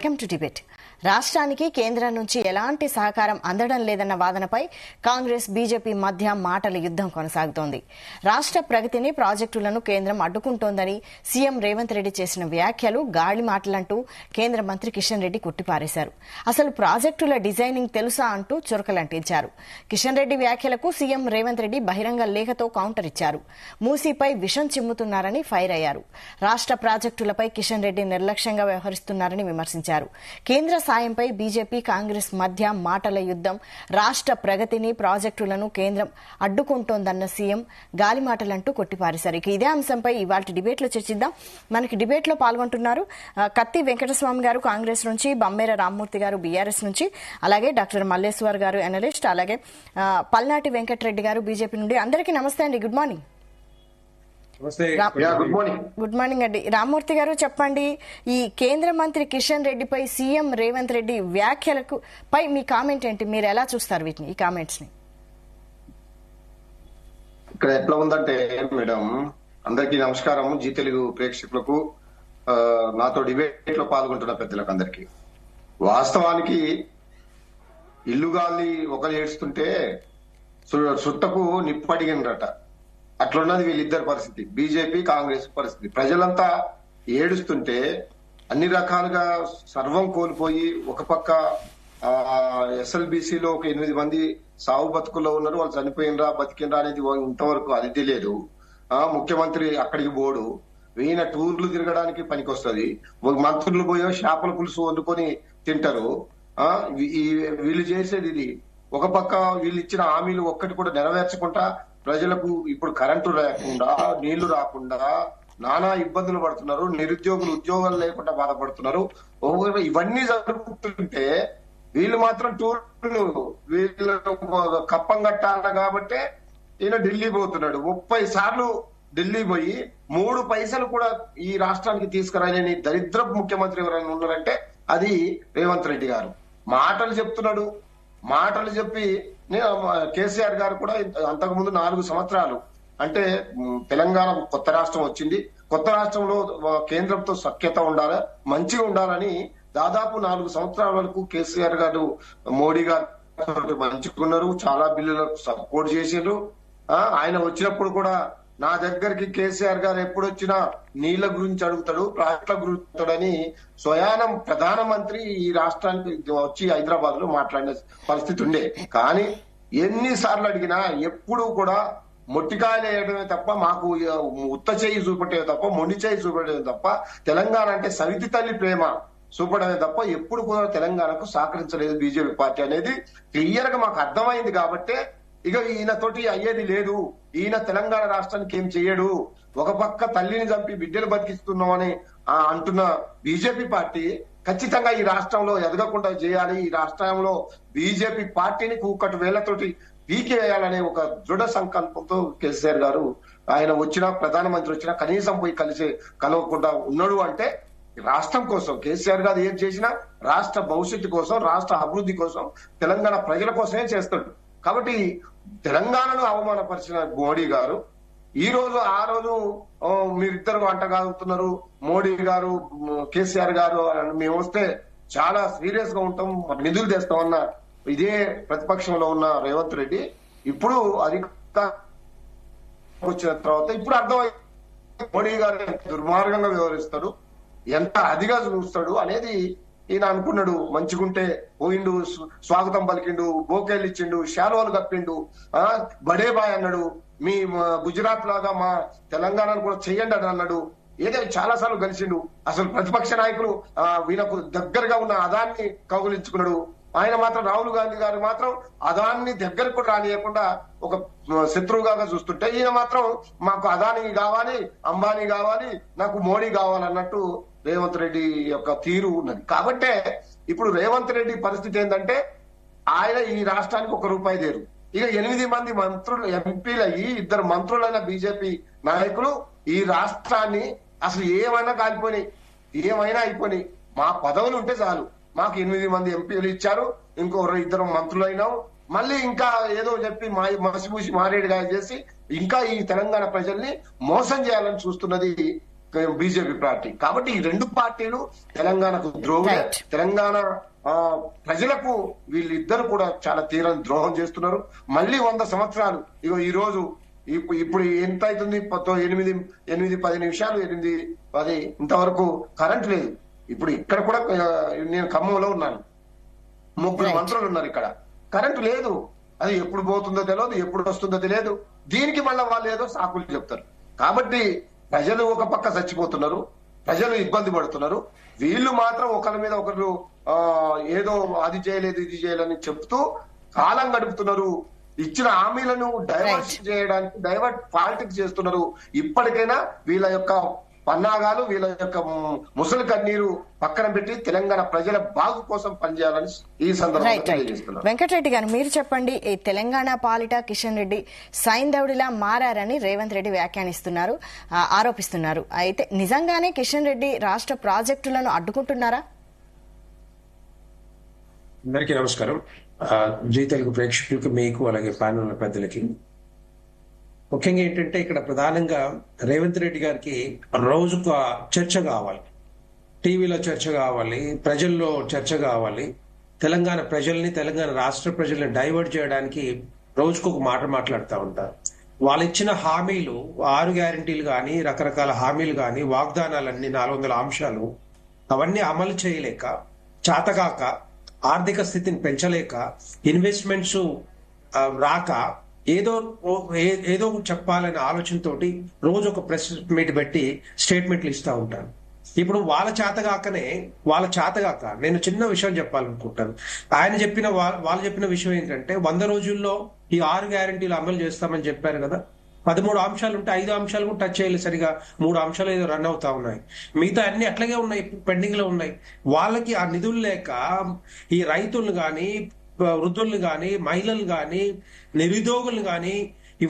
Welcome to debate. రాష్ట్రానికి కేంద్రం నుంచి ఎలాంటి సహకారం అందడం లేదన్న వాదనపై కాంగ్రెస్ బీజేపీ మధ్య మాటల యుద్దం కొనసాగుతోంది. రాష్ట్ర ప్రగతిని, ప్రాజెక్టులను కేంద్రం అడ్డుకుంటోందని సీఎం రేవంత్ రెడ్డి చేసిన వ్యాఖ్యలు గాలి మాటలంటూ కేంద్ర మంత్రి కిషన్ రెడ్డి కొట్టిపారేశారు. అసలు ప్రాజెక్టుల డిజైనింగ్ తెలుసా అంటూ చురకలంటించారు. కిషన్ రెడ్డి వ్యాఖ్యలకు సీఎం రేవంత్ రెడ్డి బహిరంగ లేఖతో కౌంటర్ ఇచ్చారు. మూసీపై విషం చిమ్ముతున్నారని ఫైర్ అయ్యారు. రాష్ట్ర ప్రాజెక్టులపై కిషన్ రెడ్డి నిర్లక్ష్యంగా వ్యవహరిస్తున్నారని విమర్శించారు. కేంద్ర సాయంపై బీజేపీ, కాంగ్రెస్ మధ్య మాటల యుద్దం. రాష్ట్ర ప్రగతిని, ప్రాజెక్టులను కేంద్రం అడ్డుకుంటోందన్న సీఎం గాలి మాటలంటూ కొట్టిపారేశారు. ఇక ఇదే అంశంపై ఇవాళ డిబేట్లో చర్చిద్దాం. మనకి డిబేట్లో పాల్గొంటున్నారు కత్తి వెంకటస్వామి గారు కాంగ్రెస్ నుంచి, బమ్మేర రామ్మూర్తి గారు బీఆర్ఎస్ నుంచి, అలాగే డాక్టర్ మల్లేశ్వర్ గారు ఎనలిస్ట్, అలాగే పల్నాటి వెంకటరెడ్డి గారు బీజేపీ నుండి. అందరికీ నమస్తే అండి. Good morning. గుడ్ మార్నింగ్ అండి. రామ్మూర్తి గారు చెప్పండి, ఈ కేంద్ర మంత్రి కిషన్ రెడ్డిపై సీఎం రేవంత్ రెడ్డి వ్యాఖ్యలకు పై మీ కామెంట్ ఏంటి? మీరు ఎలా చూస్తారు వీటిని, ఈ కామెంట్స్ ని? ఇక్కడ ఎట్లా ఉందంటే మేడం, అందరికీ నమస్కారం. జీ తెలుగు ప్రేక్షకులకు, నాతో డిబేట్ లో పాల్గొంటున్న పెద్దలకు అందరికీ. వాస్తవానికి ఇల్లుగాలి ఒకరు ఏడుస్తుంటే సుట్టకు నిప్పడిగినరట. అట్లున్నది వీళ్ళిద్దరి పరిస్థితి, బీజేపీ కాంగ్రెస్ పరిస్థితి. ప్రజలంతా ఏడుస్తుంటే అన్ని రకాలుగా సర్వం కోల్పోయి ఒక పక్క ఎస్ఎల్బీసీలో ఒక 8 మంది సావు బతుకుల్లో ఉన్నారు. వాళ్ళు చనిపోయినరా బతికినరా అనేది ఇంతవరకు అది తెలియదు. ముఖ్యమంత్రి అక్కడికి పోడు, ఈయన టూర్లు తిరగడానికి పనికొస్తుంది. మంత్రులు పోయో చేపల పులుసు వండుకొని తింటారు. వీళ్ళు చేసేది ఇది. ఒక పక్క వీళ్ళు ఇచ్చిన హామీలు ఒక్కటి కూడా నెరవేర్చకుండా ప్రజలకు ఇప్పుడు కరెంటు రాకుండా, నీళ్లు రాకుండా నానా ఇబ్బందులు పడుతున్నారు. నిరుద్యోగులు ఉద్యోగాలు లేకుండా బాధపడుతున్నారు. ఇవన్నీ జరుగుతుంటే వీళ్ళు మాత్రం టూర్లు, వీళ్ళు కప్పం కట్టాలి కాబట్టి ఈయన ఢిల్లీ పోతున్నాడు. 30 సార్లు ఢిల్లీ పోయి 3 పైసలు కూడా ఈ రాష్ట్రానికి తీసుకురాలేని దరిద్రపు ముఖ్యమంత్రి ఎవరైనా ఉన్నారంటే అది రేవంత్ రెడ్డి గారు. మాటలు చెప్తున్నాడు, మాటలు చెప్పి కేసీఆర్ గారు కూడా అంతకుముందు 4 సంవత్సరాలు అంటే తెలంగాణ కొత్త రాష్ట్రం వచ్చింది, కొత్త రాష్ట్రంలో కేంద్రంతో సఖ్యత ఉండాలి, మంచిగా ఉండాలని దాదాపు 4 సంవత్సరాల వరకు కేసీఆర్ గారు మోడీ గారు మంచుకున్నారు. చాలా బిల్లులకు సపోర్ట్ చేసిండ్రు. ఆయన వచ్చినప్పుడు కూడా నా దగ్గరికి కేసీఆర్ గారు ఎప్పుడు వచ్చినా నీళ్ల గురించి అడుగుతాడు, ప్రాజెక్టుల గురించి అడుగుతాడని స్వయానం ప్రధానమంత్రి ఈ రాష్ట్రానికి వచ్చి హైదరాబాద్ లో మాట్లాడిన పరిస్థితి ఉండే. కానీ ఎన్నిసార్లు అడిగినా ఎప్పుడు కూడా మొట్టికాయలు వేయడమే తప్ప, మాకు ఉత్త చేయి చూపటమే తప్ప, మొండి చేయి చూపడమే తప్ప, తెలంగాణ అంటే సవితి తల్లి ప్రేమ చూపడమే తప్ప ఎప్పుడు కూడా తెలంగాణకు సహకరించలేదు బీజేపీ పార్టీ అనేది క్లియర్ గా మాకు అర్థమైంది. కాబట్టే ఇక ఈయనతోటి అయ్యేది లేదు, ఈయన తెలంగాణ రాష్ట్రానికి ఏం చెయ్యడు. ఒక పక్క తల్లిని చంపి బిడ్డలు బతికిస్తున్నామని అంటున్న బీజేపీ పార్టీ ఖచ్చితంగా ఈ రాష్ట్రంలో ఎదగకుండా చేయాలి, ఈ రాష్ట్రంలో బీజేపీ పార్టీని కూకటి వేళ్లతోటి పీకేయాలనే ఒక దృఢ సంకల్పంతో కేసీఆర్ గారు ఆయన వచ్చినా, ప్రధానమంత్రి వచ్చినా కనీసం పోయి కలవకుండా ఉన్నాడు. అంటే రాష్ట్రం కోసం కేసీఆర్ గారు ఏం చేసినా రాష్ట్ర భవిష్యత్తు కోసం, రాష్ట్ర అభివృద్ధి కోసం, తెలంగాణ ప్రజల కోసమే చేస్తాడు. కాబట్టి తెలంగాణను అవమానపరిచిన మోడీ గారు ఈ రోజు ఆ రోజు మీరిద్దరు అంటగాగుతున్నారు. మోడీ గారు, కేసీఆర్ గారు మేము వస్తే చాలా సీరియస్ గా ఉంటాం, నిధులు తెస్తామన్న ఇదే ప్రతిపక్షంలో ఉన్న రేవంత్ రెడ్డి ఇప్పుడు అధికారం వచ్చిన తర్వాత ఇప్పుడు అర్థమైంది మోడీ గారు దుర్మార్గంగా వ్యవహరిస్తాడు, ఎంత అదిగా చూస్తాడు అనేది ఈయన అనుకున్నాడు. మంచిగుంటే పోయిండు, స్వాగతం పలికిండు, బోకేళ్ళు ఇచ్చిండు, శాలువాలు కప్పిండు, బడేబాయ్ అన్నాడు, మీ గుజరాత్ లాగా మా తెలంగాణను కూడా చెయ్యండి అని అన్నాడు. ఏదో చాలా సార్లు కలిసిండు. అసలు ప్రతిపక్ష నాయకులు వీళ్ళకు దగ్గరగా ఉన్న అదాన్ని కౌగులించుకున్నాడు. ఆయన మాత్రం రాహుల్ గాంధీ గారు మాత్రం అదాన్ని దగ్గరకు కూడా రానియకుండా ఒక శత్రువుగా చూస్తుంటే ఈయన మాత్రం మాకు అదాని కావాలి, అంబానీ కావాలి, నాకు మోడీ కావాలన్నట్టు రేవంత్ రెడ్డి యొక్క తీరు ఉన్నది. కాబట్టే ఇప్పుడు రేవంత్ రెడ్డి పరిస్థితి ఏంటంటే ఆయన ఈ రాష్ట్రానికి 1 రూపాయి దేరు. ఇక 8 మంది మంత్రులు ఎంపీలు అయ్యి 2 మంత్రులైన బీజేపీ నాయకులు ఈ రాష్ట్రాన్ని అసలు ఏమైనా కాలిపోయి ఏమైనా అయిపోయి మా పదవులు ఉంటే చాలు, మాకు 8 మంది ఎంపీలు ఇచ్చారు, ఇంకో 2 మంత్రులు అయినాం, మళ్ళీ ఇంకా ఏదో చెప్పి మసిమూసి మారేడుగా చేసి ఇంకా ఈ తెలంగాణ ప్రజల్ని మోసం చేయాలని చూస్తున్నది బీజేపీ పార్టీ. కాబట్టి ఈ రెండు పార్టీలు తెలంగాణకు ద్రోహులే. Right. తెలంగాణ ప్రజలకు వీళ్ళిద్దరు కూడా చాలా తీరని ద్రోహం చేస్తున్నారు. మళ్ళీ 100 సంవత్సరాలు ఇగో ఈ రోజు ఇప్పుడు ఎంత అవుతుంది? 8-10 నిమిషాలు 8-10 ఇంతవరకు కరెంట్ లేదు. ఇప్పుడు ఇక్కడ కూడా నేను ఖమ్మంలో ఉన్నాను, 3 మంత్రులు ఉన్నారు ఇక్కడ, కరెంటు లేదు. అది ఎప్పుడు పోతుందో తెలియదు, ఎప్పుడు వస్తుందో తెలియదు. దీనికి మళ్ళీ వాళ్ళు ఏదో సాకులు చెప్తారు. కాబట్టి ప్రజలు ఒక పక్క చచ్చిపోతున్నారు, ప్రజలు ఇబ్బంది పడుతున్నారు. వీళ్ళు మాత్రం ఒకరి మీద ఒకరు ఏదో అది చేయలేదు ఇది చేయలేదని చెప్తూ కాలం గడుపుతున్నారు. ఇచ్చిన హామీలను డైవర్ట్ చేయడానికి డైవర్ట్ పాలిటిక్స్ చేస్తున్నారు. ఇప్పటికైనా వీళ్ళ యొక్క పన్నాగాలు, వీళ్ళ యొక్క ముసలి కన్నీరు పక్కన పెట్టి తెలంగాణ ప్రజల బాగు కోసం పనిచేయాలని ఈ సందర్భంగా తెలియజేస్తున్నారు. వెంకటరెడ్డి గారు, మీరు చెప్పండి. ఈ తెలంగాణ పాలిట కిషన్ రెడ్డి సైంధవుడిలా మారని రేవంత్ రెడ్డి వ్యాఖ్యానిస్తున్నారు, ఆరోపిస్తున్నారు. అయితే నిజంగానే కిషన్ రెడ్డి రాష్ట్ర ప్రాజెక్టులను అడ్డుకుంటున్నారా? అందరికీ నమస్కారం. జీ తెలుగు ప్రేక్షకులకు, మీకు అలాగే ప్యానెల్ పెద్దలకి ముఖ్యంగా ఏంటంటే ఇక్కడ ప్రధానంగా రేవంత్ రెడ్డి గారికి రోజుకు చర్చ కావాలి, టీవీలో చర్చ కావాలి, ప్రజల్లో చర్చ కావాలి. తెలంగాణ ప్రజల్ని, తెలంగాణ రాష్ట్ర ప్రజల్ని డైవర్ట్ చేయడానికి రోజుకు ఒక మాట మాట్లాడుతూ ఉంటారు. వాళ్ళు ఇచ్చిన హామీలు 6 గ్యారంటీలు కానీ, రకరకాల హామీలు కానీ, వాగ్దానాలన్నీ 400 అంశాలు అవన్నీ అమలు చేయలేక, చాతగాక, ఆర్థిక స్థితిని పెంచలేక, ఇన్వెస్ట్మెంట్స్ రాక ఏదో చెప్పాలనే ఆలోచనతోటి రోజు ఒక ప్రెస్ మీట్ పెట్టి స్టేట్మెంట్లు ఇస్తూ ఉంటారు. ఇప్పుడు వాళ్ళ చేతగాక నేను చిన్న విషయం చెప్పాలనుకుంటాను. వాళ్ళు చెప్పిన విషయం ఏంటంటే 100 రోజుల్లో ఈ 6 గ్యారంటీలు అమలు చేస్తామని చెప్పారు కదా. 13 అంశాలు ఉంటే 5 అంశాలు కూడా టచ్ చేయలేదు సరిగా. 3 అంశాలు ఏదో రన్ అవుతా ఉన్నాయి, మిగతా అన్ని అట్లాగే ఉన్నాయి, పెండింగ్ లో ఉన్నాయి. వాళ్ళకి ఆ నిధులు లేక ఈ రైతులను గాని, వృద్ధులను గాని, మహిళలు గాని, నిరుద్యోగులు గాని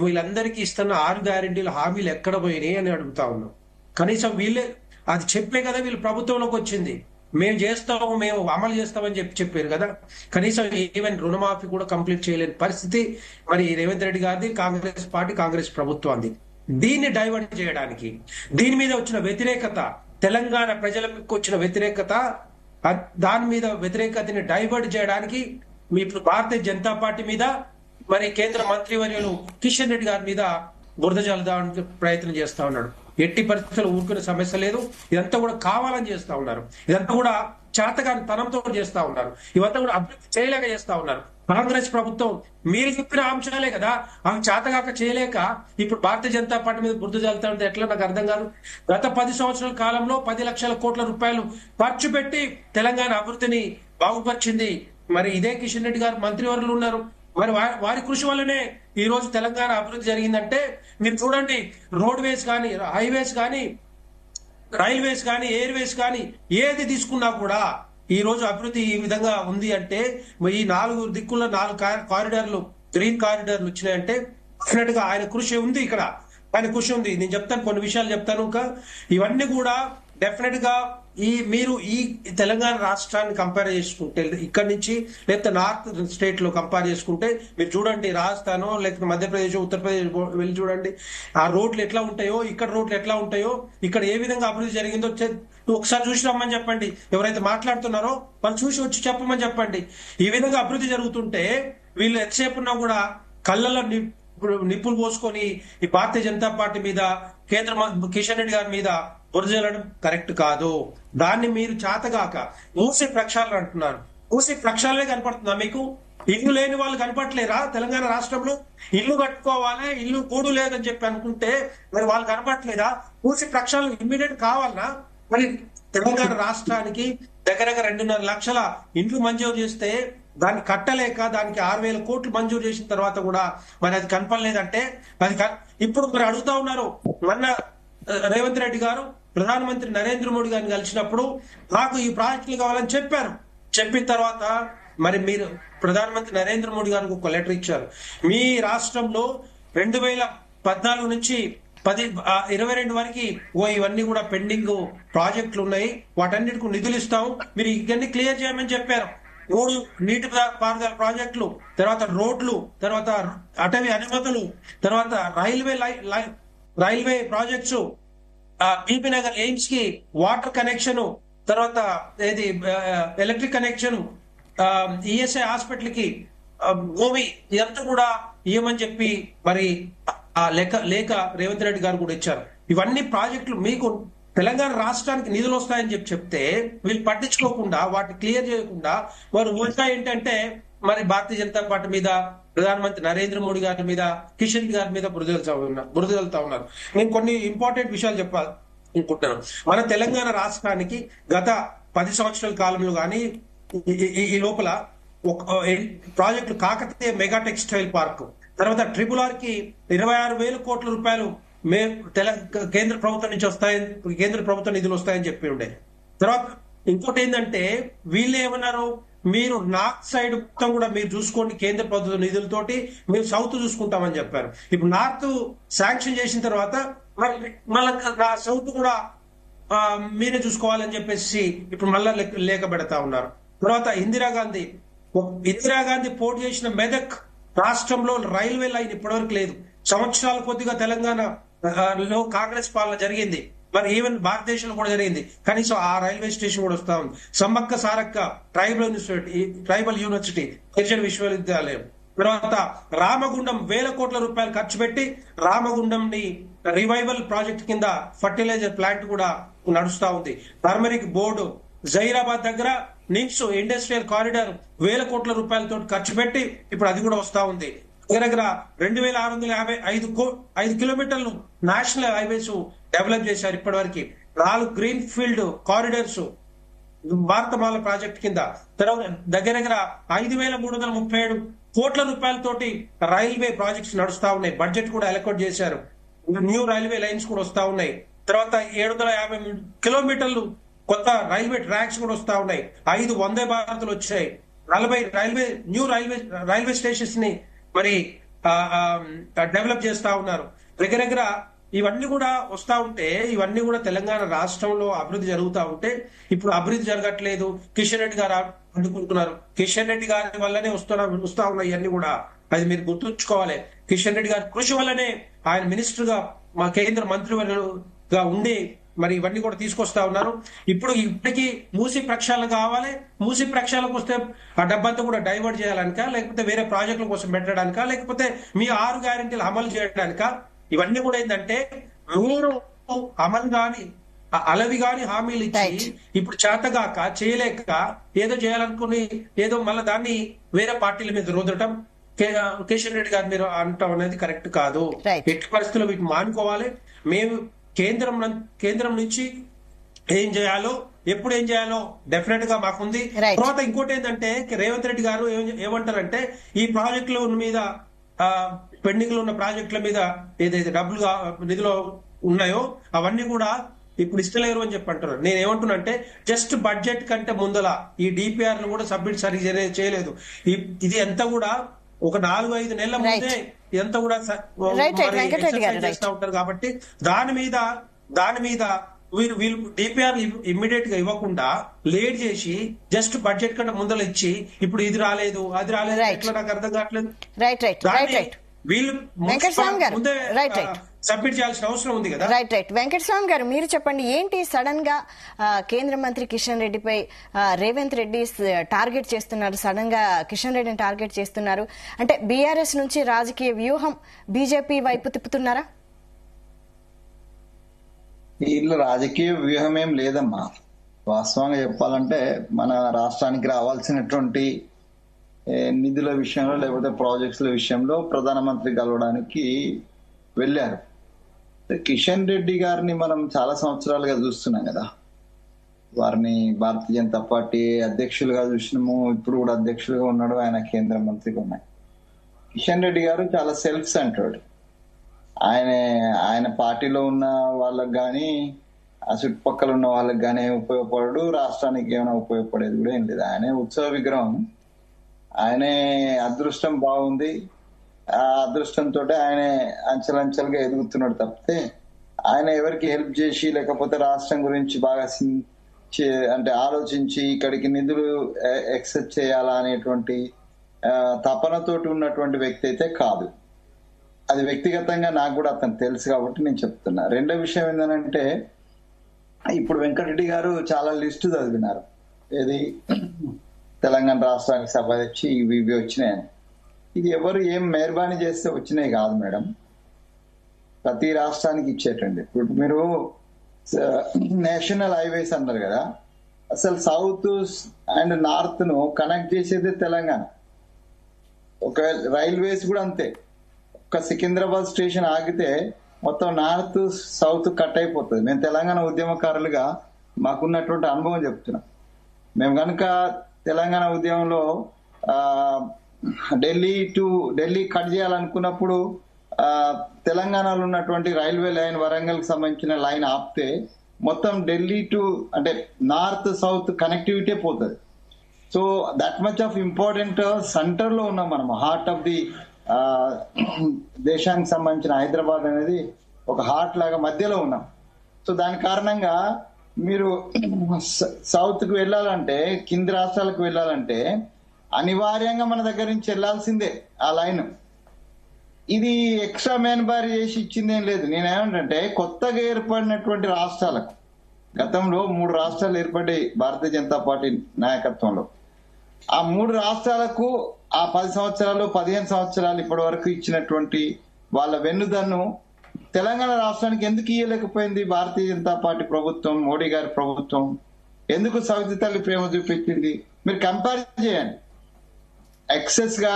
వీళ్ళందరికీ ఇస్తున్న 6 గ్యారెంటీల హామీలు ఎక్కడ పోయినాయి అని అడుగుతా ఉన్నాం. కనీసం వీళ్ళే అది చెప్పే కదా వీళ్ళు ప్రభుత్వంలోకి వచ్చింది. మేము చేస్తాము, మేము అమలు చేస్తామని చెప్పారు కదా. కనీసం ఈవెన్ రుణమాఫీ కూడా కంప్లీట్ చేయలేని పరిస్థితి మరి రేవంత్ రెడ్డి గారిది, కాంగ్రెస్ పార్టీ, కాంగ్రెస్ ప్రభుత్వాన్ని. దీన్ని డైవర్ట్ చేయడానికి, దీని మీద వచ్చిన వ్యతిరేకత, తెలంగాణ ప్రజలకు వచ్చిన వ్యతిరేకత, దాని మీద వ్యతిరేకతని డైవర్ట్ చేయడానికి ఇప్పుడు భారతీయ జనతా పార్టీ మీద, మరి కేంద్ర మంత్రివర్యులు కిషన్ రెడ్డి గారి మీద బురద జల్లడానికి ప్రయత్నం చేస్తా ఉన్నాడు. ఎట్టి పరిస్థితుల్లో ఊరుకునే సమస్య లేదు. ఇదంతా కూడా కావాలని చేస్తా ఉన్నారు. ఇదంతా కూడా చేతగాని తనంతో చేస్తా ఉన్నారు. ఇవంతా కూడా అభివృద్ధి చేయలేక చేస్తా ఉన్నారు. కాంగ్రెస్ ప్రభుత్వం మీరు చెప్పిన అంశాలే కదా, అవి చేతగాక చేయలేక ఇప్పుడు భారతీయ జనతా పార్టీ మీద బురద జల్లుతా ఉంటే ఎట్లా నాకు అర్థం కాదు. గత 10 సంవత్సరాల కాలంలో 10 లక్షల కోట్ల రూపాయలు ఖర్చు పెట్టి తెలంగాణ అభివృద్ధిని బాగుపరిచింది. మరి ఇదే కిషన్ రెడ్డి గారు మంత్రివర్యులు ఉన్నారు. మరి వారి కృషి వల్లనే ఈ రోజు తెలంగాణ అభివృద్ధి జరిగిందంటే మీరు చూడండి. రోడ్వేస్ కానీ, హైవేస్ కానీ, రైల్వేస్ కానీ, ఎయిర్వేస్ కానీ ఏది తీసుకున్నా కూడా ఈ రోజు అభివృద్ధి ఈ విధంగా ఉంది అంటే ఈ 4 దిక్కుల్లో 4 కారిడార్లు, గ్రీన్ కారిడార్లు వచ్చినాయంటే డెఫినెట్ గా ఆయన కృషి ఉంది. ఇక్కడ ఆయన కృషి ఉంది. నేను చెప్తాను, కొన్ని విషయాలు చెప్తాను. ఇంకా ఇవన్నీ కూడా డెఫినెట్ గా మీరు ఈ తెలంగాణ రాష్ట్రాన్ని కంపేర్ చేసుకుంటే, ఇక్కడ నుంచి లేకపోతే నార్త్ స్టేట్ లో కంపేర్ చేసుకుంటే మీరు చూడండి, రాజస్థాన్ లేకపోతే మధ్యప్రదేశ్, ఉత్తరప్రదేశ్ వెళ్ళి చూడండి ఆ రోడ్లు ఎట్లా ఉంటాయో, ఇక్కడ రోడ్లు ఎట్లా ఉంటాయో, ఇక్కడ ఏ విధంగా అభివృద్ధి జరిగిందో ఒకసారి చూసి రమ్మని చెప్పండి. ఎవరైతే మాట్లాడుతున్నారో వాళ్ళు చూసి వచ్చి చెప్పమని చెప్పండి. ఈ విధంగా అభివృద్ధి జరుగుతుంటే వీళ్ళు ఎంతసేపు ఉన్నా కూడా కళ్ళల్లో నిప్పులు పోసుకొని ఈ భారతీయ జనతా పార్టీ మీద, కేంద్ర కిషన్ రెడ్డి గారి మీద బురజల్లడం కరెక్ట్ కాదు. దాన్ని మీరు చేతగాక మూసి ప్రక్షాళన అంటున్నారు. మూసి ప్రక్షాళనే కనపడుతుందా మీకు? ఇల్లు లేని వాళ్ళు కనపడలేరా తెలంగాణ రాష్ట్రంలో? ఇల్లు కట్టుకోవాలి, ఇల్లు కూడు లేదని చెప్పి అనుకుంటే మరి వాళ్ళు కనపడలేదా? మూసి ప్రక్షాళన ఇమ్మీడియట్ కావాలనా? మరి తెలంగాణ రాష్ట్రానికి దగ్గర 2.5 లక్షల ఇండ్లు మంజూరు చేస్తే దాన్ని కట్టలేక దానికి 6,000 కోట్లు మంజూరు చేసిన తర్వాత కూడా మరి అది కనపడలేదంటే అది ఇప్పుడు మరి అడుగుతా ఉన్నారు. మొన్న రేవంత్ రెడ్డి గారు ప్రధానమంత్రి నరేంద్ర మోడీ గారిని కలిసినప్పుడు నాకు ఈ ప్రాజెక్టులు కావాలని చెప్పారు. చెప్పిన తర్వాత మరి మీరు ప్రధానమంత్రి నరేంద్ర మోడీ గారికి ఒక లెటర్ ఇచ్చారు. మీ రాష్ట్రంలో 2014 నుంచి 22 వరకు ఇవన్నీ కూడా పెండింగ్ ప్రాజెక్టులు ఉన్నాయి, వాటన్నిటికి నిధులు ఇస్తాం, మీరు ఇవన్నీ క్లియర్ చేయమని చెప్పారు. 3 నీటి పారుదల ప్రాజెక్టులు, తర్వాత రోడ్లు, తర్వాత అటవీ అనుమతులు, తర్వాత railway projects, BP Nagar AIIMS కి వాటర్ కనెక్షన్, తర్వాత ఏది ఎలక్ట్రిక్ కనెక్షన్, ఈఎస్ఐ హాస్పిటల్ కి భూమి, ఇదంతా కూడా ఇవ్వమని చెప్పి మరి ఆ లేఖ రేవంత్ రెడ్డి గారు కూడా ఇచ్చారు. ఇవన్నీ ప్రాజెక్టులు మీకు తెలంగాణ రాష్ట్రానికి నిధులు వస్తాయని చెప్తే వీళ్ళు పట్టించుకోకుండా వాటిని క్లియర్ చేయకుండా వారు ఉల్టా ఏంటంటే మరి భారతీయ జనతా పార్టీ మీద, ప్రధానమంత్రి నరేంద్ర మోడీ గారి మీద, కిషన్ రెడ్డి గారి మీద బురదలుతా ఉన్నారు. నేను కొన్ని ఇంపార్టెంట్ విషయాలు చెప్పాలనుకుంటున్నాను. మన తెలంగాణ రాష్ట్రానికి గత 10 సంవత్సరాల కాలంలో కానీ ఈ లోపల ఒక project Kakatiya mega textile park, తర్వాత RRR కి 26,000 కోట్ల రూపాయలు కేంద్ర ప్రభుత్వం నుంచి వస్తాయని, కేంద్ర ప్రభుత్వ నిధులు వస్తాయని చెప్పి ఉండే. తర్వాత ఇంకోటి ఏంటంటే వీళ్ళు ఏమన్నారు, మీరు నార్త్ సైడ్ మొత్తం కూడా మీరు చూసుకోండి కేంద్ర ప్రభుత్వ నిధులతోటి, మేము సౌత్ చూసుకుంటామని చెప్పారు. ఇప్పుడు నార్త్ శాంక్షన్ చేసిన తర్వాత మళ్ళీ సౌత్ కూడా మీరే చూసుకోవాలని చెప్పేసి ఇప్పుడు మళ్ళా లేఖ పెడతా ఉన్నారు. తర్వాత ఇందిరాగాంధీ పోటీ చేసిన మెదక్ రాష్ట్రంలో రైల్వే లైన్ ఇప్పటివరకు లేదు. సంవత్సరాల కొద్దిగా తెలంగాణలో కాంగ్రెస్ పాలన జరిగింది, మరి ఈవెన్ భారతదేశంలో కూడా జరిగింది, కనీసం ఆ రైల్వే స్టేషన్ కూడా వస్తా ఉంది. సమ్మక్క సారక్క ట్రైబల్ యూనివర్సిటీ, గిరిజన విశ్వవిద్యాలయం. తర్వాత రామగుండం 1000 కోట్ల రూపాయలు ఖర్చు పెట్టి రామగుండం ని రివైవల్ ప్రాజెక్ట్ కింద ఫర్టిలైజర్ ప్లాంట్ కూడా నడుస్తా ఉంది. టర్మరిక్ బోర్డు, జైరాబాద్ దగ్గర నిమ్స్ ఇండస్ట్రియల్ కారిడార్ 1000 కోట్ల రూపాయలతో ఖర్చు పెట్టి ఇప్పుడు అది కూడా వస్తా ఉంది. దగ్గర 2655 కిలోమీటర్లు నేషనల్ హైవేస్ డెవలప్ చేశారు ఇప్పటి వరకు. 4 green field corridors Bharatmala project కింద. తర్వాత దగ్గర 5337 కోట్ల రూపాయలతోటి రైల్వే ప్రాజెక్ట్స్ నడుస్తా ఉన్నాయి. బడ్జెట్ కూడా అలొకేట్ చేశారు. న్యూ రైల్వే లైన్స్ కూడా వస్తా ఉన్నాయి. తర్వాత 750 కిలోమీటర్లు కొత్త రైల్వే ట్రాక్స్ కూడా వస్తా ఉన్నాయి. 5 వందే భారత్లు వచ్చాయి. 40 న్యూ రైల్వే స్టేషన్స్ ని మరి డెవలప్ చేస్తా ఉన్నారు. దగ్గర ఇవన్నీ కూడా వస్తా ఉంటే, ఇవన్నీ కూడా తెలంగాణ రాష్ట్రంలో అభివృద్ధి జరుగుతూ ఉంటే ఇప్పుడు అభివృద్ధి జరగట్లేదు, కిషన్ రెడ్డి గారు అందుకుంటున్నారు. కిషన్ రెడ్డి గారి వల్లనే వస్తా ఉన్నాయి ఇవన్నీ కూడా. అది మీరు గుర్తుంచుకోవాలి. కిషన్ రెడ్డి గారి కృషి వల్లనే ఆయన మినిస్టర్ గా, మా కేంద్ర మంత్రివర్యులుగా ఉండి మరి ఇవన్నీ కూడా తీసుకొస్తా ఉన్నారు. ఇప్పటికీ మూసీ ప్రక్షాళన కావాలి. మూసీ ప్రక్షాళనకు వస్తే ఆ డబ్బంతా కూడా డైవర్ట్ చేయాలనికా, లేకపోతే వేరే ప్రాజెక్టుల కోసం పెట్టడానికా, లేకపోతే మీ 6 గ్యారెంటీలు అమలు చేయడానికా? ఇవన్నీ కూడా ఏంటంటే మీరు అమలు కాని అలవి గాని హామీలు ఇచ్చి ఇప్పుడు చేతగాక చేయలేక ఏదో చేయాలనుకుని ఏదో మళ్ళీ దాన్ని వేరే పార్టీల మీద రుద్దటం, కిషన్ రెడ్డి గారు మీరు అంటాం అనేది కరెక్ట్ కాదు. ఎట్టి పరిస్థితుల్లో వీటిని మానుకోవాలి. మేము కేంద్రం నుంచి ఏం చేయాలో, ఎప్పుడు ఏం చేయాలో డెఫినెట్ గా మాకుంది. తర్వాత ఇంకోటి ఏంటంటే రేవంత్ రెడ్డి గారు ఏమంటారంటే ఈ ప్రాజెక్టుల మీద, పెండింగ్ లో ఉన్న ప్రాజెక్టుల మీద ఏదైతే నిధులు ఉన్నాయో అవన్నీ కూడా ఇప్పుడు ఇస్తలేరు అని చెప్పి అంటున్నారు. నేను ఏమంటున్నా అంటే జస్ట్ బడ్జెట్ కంటే ముందల ఈ డిపిఆర్ కూడా సబ్మిట్ సరిగ్గా చేయలేదు. ఇది ఎంత కూడా ఒక 4-5 నెలల ముందే ఇదంతా కూడా చేస్తూ ఉంటారు. కాబట్టి దాని మీద వీళ్ళు డిపిఆర్ ఇమ్మీడియట్ గా ఇవ్వకుండా లేట్ చేసి జస్ట్ బడ్జెట్ కంటే ముందర ఇచ్చి ఇప్పుడు ఇది రాలేదు అది రాలేదు ఎట్లా నాకు అర్థం కావట్లేదు. వీళ్ళు ముందే సబ్మిట్ చేయాల్సిన అవసరం ఉంది కదా. రైట్ వెంకటస్వామి గారు, మీరు చెప్పండి, ఏంటి సడన్ గా కేంద్ర మంత్రి కిషన్ రెడ్డిపై రేవంత్ రెడ్డి టార్గెట్ చేస్తున్నారు? సడన్ గా కిషన్ రెడ్డిని టార్గెట్ చేస్తున్నారు అంటే బీఆర్ఎస్ నుంచి రాజకీయ వ్యూహం బీజేపీ వైపు తిప్పుతున్నారా? వీళ్ళు రాజకీయ వ్యూహం ఏం లేదమ్మా. వాస్తవంగా చెప్పాలంటే మన రాష్ట్రానికి రావాల్సినటువంటి నిధుల విషయంలో లేకపోతే ప్రాజెక్ట్స్ విషయంలో ప్రధానమంత్రి కలవడానికి వెళ్ళారు. కిషన్ రెడ్డి గారిని మనం చాలా సంవత్సరాలుగా చూస్తున్నాం కదా. వారిని భారతీయ జనతా పార్టీ అధ్యక్షులుగా చూసినాము, ఇప్పుడు కూడా అధ్యక్షులుగా ఉన్నాడు, ఆయన కేంద్ర మంత్రిగా ఉన్నాయి. కిషన్ రెడ్డి గారు చాలా సెల్ఫ్ సెంటర్డ్. ఆయన పార్టీలో ఉన్న వాళ్ళకి కానీ ఆ చుట్టుపక్కల ఉన్న వాళ్ళకి కానీ ఉపయోగపడడు, రాష్ట్రానికి ఏమైనా ఉపయోగపడేది కూడా ఏం లేదు. ఆయనే ఉత్సవ విగ్రహం, ఆయనే అదృష్టం బాగుంది, ఆ అదృష్టంతో ఆయన అంచెలంచెలుగా ఎదుగుతున్నాడు తప్పితే ఆయన ఎవరికి హెల్ప్ చేసి లేకపోతే రాష్ట్రం గురించి బాగా అంటే ఆలోచించి ఇక్కడికి నిధులు ఎక్సెప్ట్ చేయాలా అనేటువంటి తపనతోటి ఉన్నటువంటి వ్యక్తి అయితే కాదు. అది వ్యక్తిగతంగా నాకు కూడా అతను తెలుసు కాబట్టి నేను చెప్తున్నా. రెండో విషయం ఏంటంటే, ఇప్పుడు వెంకటరెడ్డి గారు చాలా లిస్టు చదివినారు, ఏది తెలంగాణ రాష్ట్రానికి సంబంధించి ఇవి వచ్చినాయని. ఇది ఎవరు ఏం మెహర్బానీ చేస్తే వచ్చినాయి కాదు మేడం, ప్రతి రాష్ట్రానికి ఇచ్చేటండి. ఇప్పుడు మీరు నేషనల్ హైవేస్ అన్నారు కదా, అసలు సౌత్ అండ్ నార్త్ ను కనెక్ట్ చేసేది తెలంగాణ. ఒకవేళ రైల్వేస్ కూడా అంతే, ఒక సికింద్రాబాద్ స్టేషన్ ఆగితే మొత్తం నార్త్ సౌత్ కట్ అయిపోతుంది. మేము తెలంగాణ ఉద్యమకారులుగా మాకున్నటువంటి అనుభవం చెప్తున్నాం. మేము కనుక తెలంగాణ ఉద్యమంలో ఢిల్లీ కట్ చేయాలనుకున్నప్పుడు తెలంగాణలో ఉన్నటువంటి రైల్వే లైన్, వరంగల్ కి సంబంధించిన లైన్ ఆపితే మొత్తం ఢిల్లీ టు అంటే నార్త్ సౌత్ కనెక్టివిటీ పోతుంది. So that much of important centre లో ఉన్నాం మనం, హార్ట్ ఆఫ్ ది దేశానికి సంబంధించిన హైదరాబాద్ అనేది ఒక హార్ట్ లాగా మధ్యలో ఉన్నాం. సో దాని కారణంగా మీరు సౌత్ కు వెళ్ళాలంటే, కింది రాష్ట్రాలకు వెళ్ళాలంటే అనివార్యంగా మన దగ్గర నుంచి వెళ్లాల్సిందే ఆ లైన్. ఇది ఎక్స్ట్రా మేన్బార్ చేసి ఇచ్చిందేం లేదు. నేనేమంటే కొత్తగా ఏర్పడినటువంటి రాష్ట్రాలకు, గతంలో 3 రాష్ట్రాలు ఏర్పడ్డాయి భారతీయ జనతా పార్టీ నాయకత్వంలో, ఆ 3 రాష్ట్రాలకు ఆ 10 సంవత్సరాలు 15 సంవత్సరాలు ఇప్పటి వరకు ఇచ్చినటువంటి వాళ్ళ వెన్నుదన్ను తెలంగాణ రాష్ట్రానికి ఎందుకు ఇయ్యలేకపోయింది భారతీయ జనతా పార్టీ ప్రభుత్వం, మోడీ గారి ప్రభుత్వం? ఎందుకు సవితి తల్లి ప్రేమ చూపించింది? మీరు కంపేర్ చేయండి. ఎక్సెస్ గా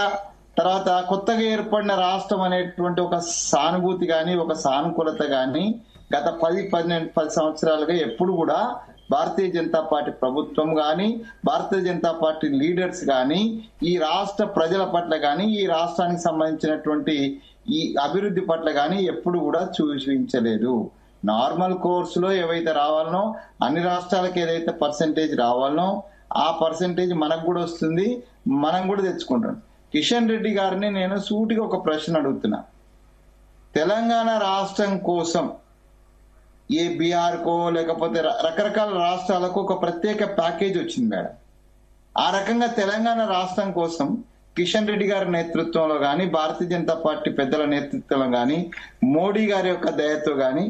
తర్వాత కొత్తగా ఏర్పడిన రాష్ట్రం అనేటువంటి ఒక సానుభూతి గాని, ఒక సానుకూలత గాని గత 10 సంవత్సరాలుగా ఎప్పుడు కూడా భారతీయ జనతా పార్టీ ప్రభుత్వం గాని, భారతీయ జనతా పార్టీ లీడర్స్ గాని, ఈ రాష్ట్ర ప్రజల పట్ల గాని, ఈ రాష్ట్రానికి సంబంధించినటువంటి ఈ అభివృద్ధి పట్ల గాని ఎప్పుడు కూడా చూపించలేదు. నార్మల్ కోర్సులో ఏవైతే రావాలనో, అన్ని రాష్ట్రాలకు ఏదైతే పర్సెంటేజ్ రావాలనో ఆ పర్సెంటేజ్ మనకు కూడా వస్తుంది, మనం కూడా తెచ్చుకుంటాం. కిషన్ రెడ్డి గారిని నేను సూటిగా ఒక ప్రశ్న అడుగుతున్నా. తెలంగాణ రాష్ట్రం కోసం ఏ బీహార్ కో లేకపోతే రకరకాల రాష్ట్రాలకు ఒక ప్రత్యేక ప్యాకేజ్ వచ్చింది మేడం. ఆ రకంగా తెలంగాణ రాష్ట్రం కోసం కిషన్ రెడ్డి గారి నేతృత్వంలో గాని, భారతీయ జనతా పార్టీ పెద్దల నేతృత్వంలో గాని, మోడీ గారి యొక్క దయతో గాని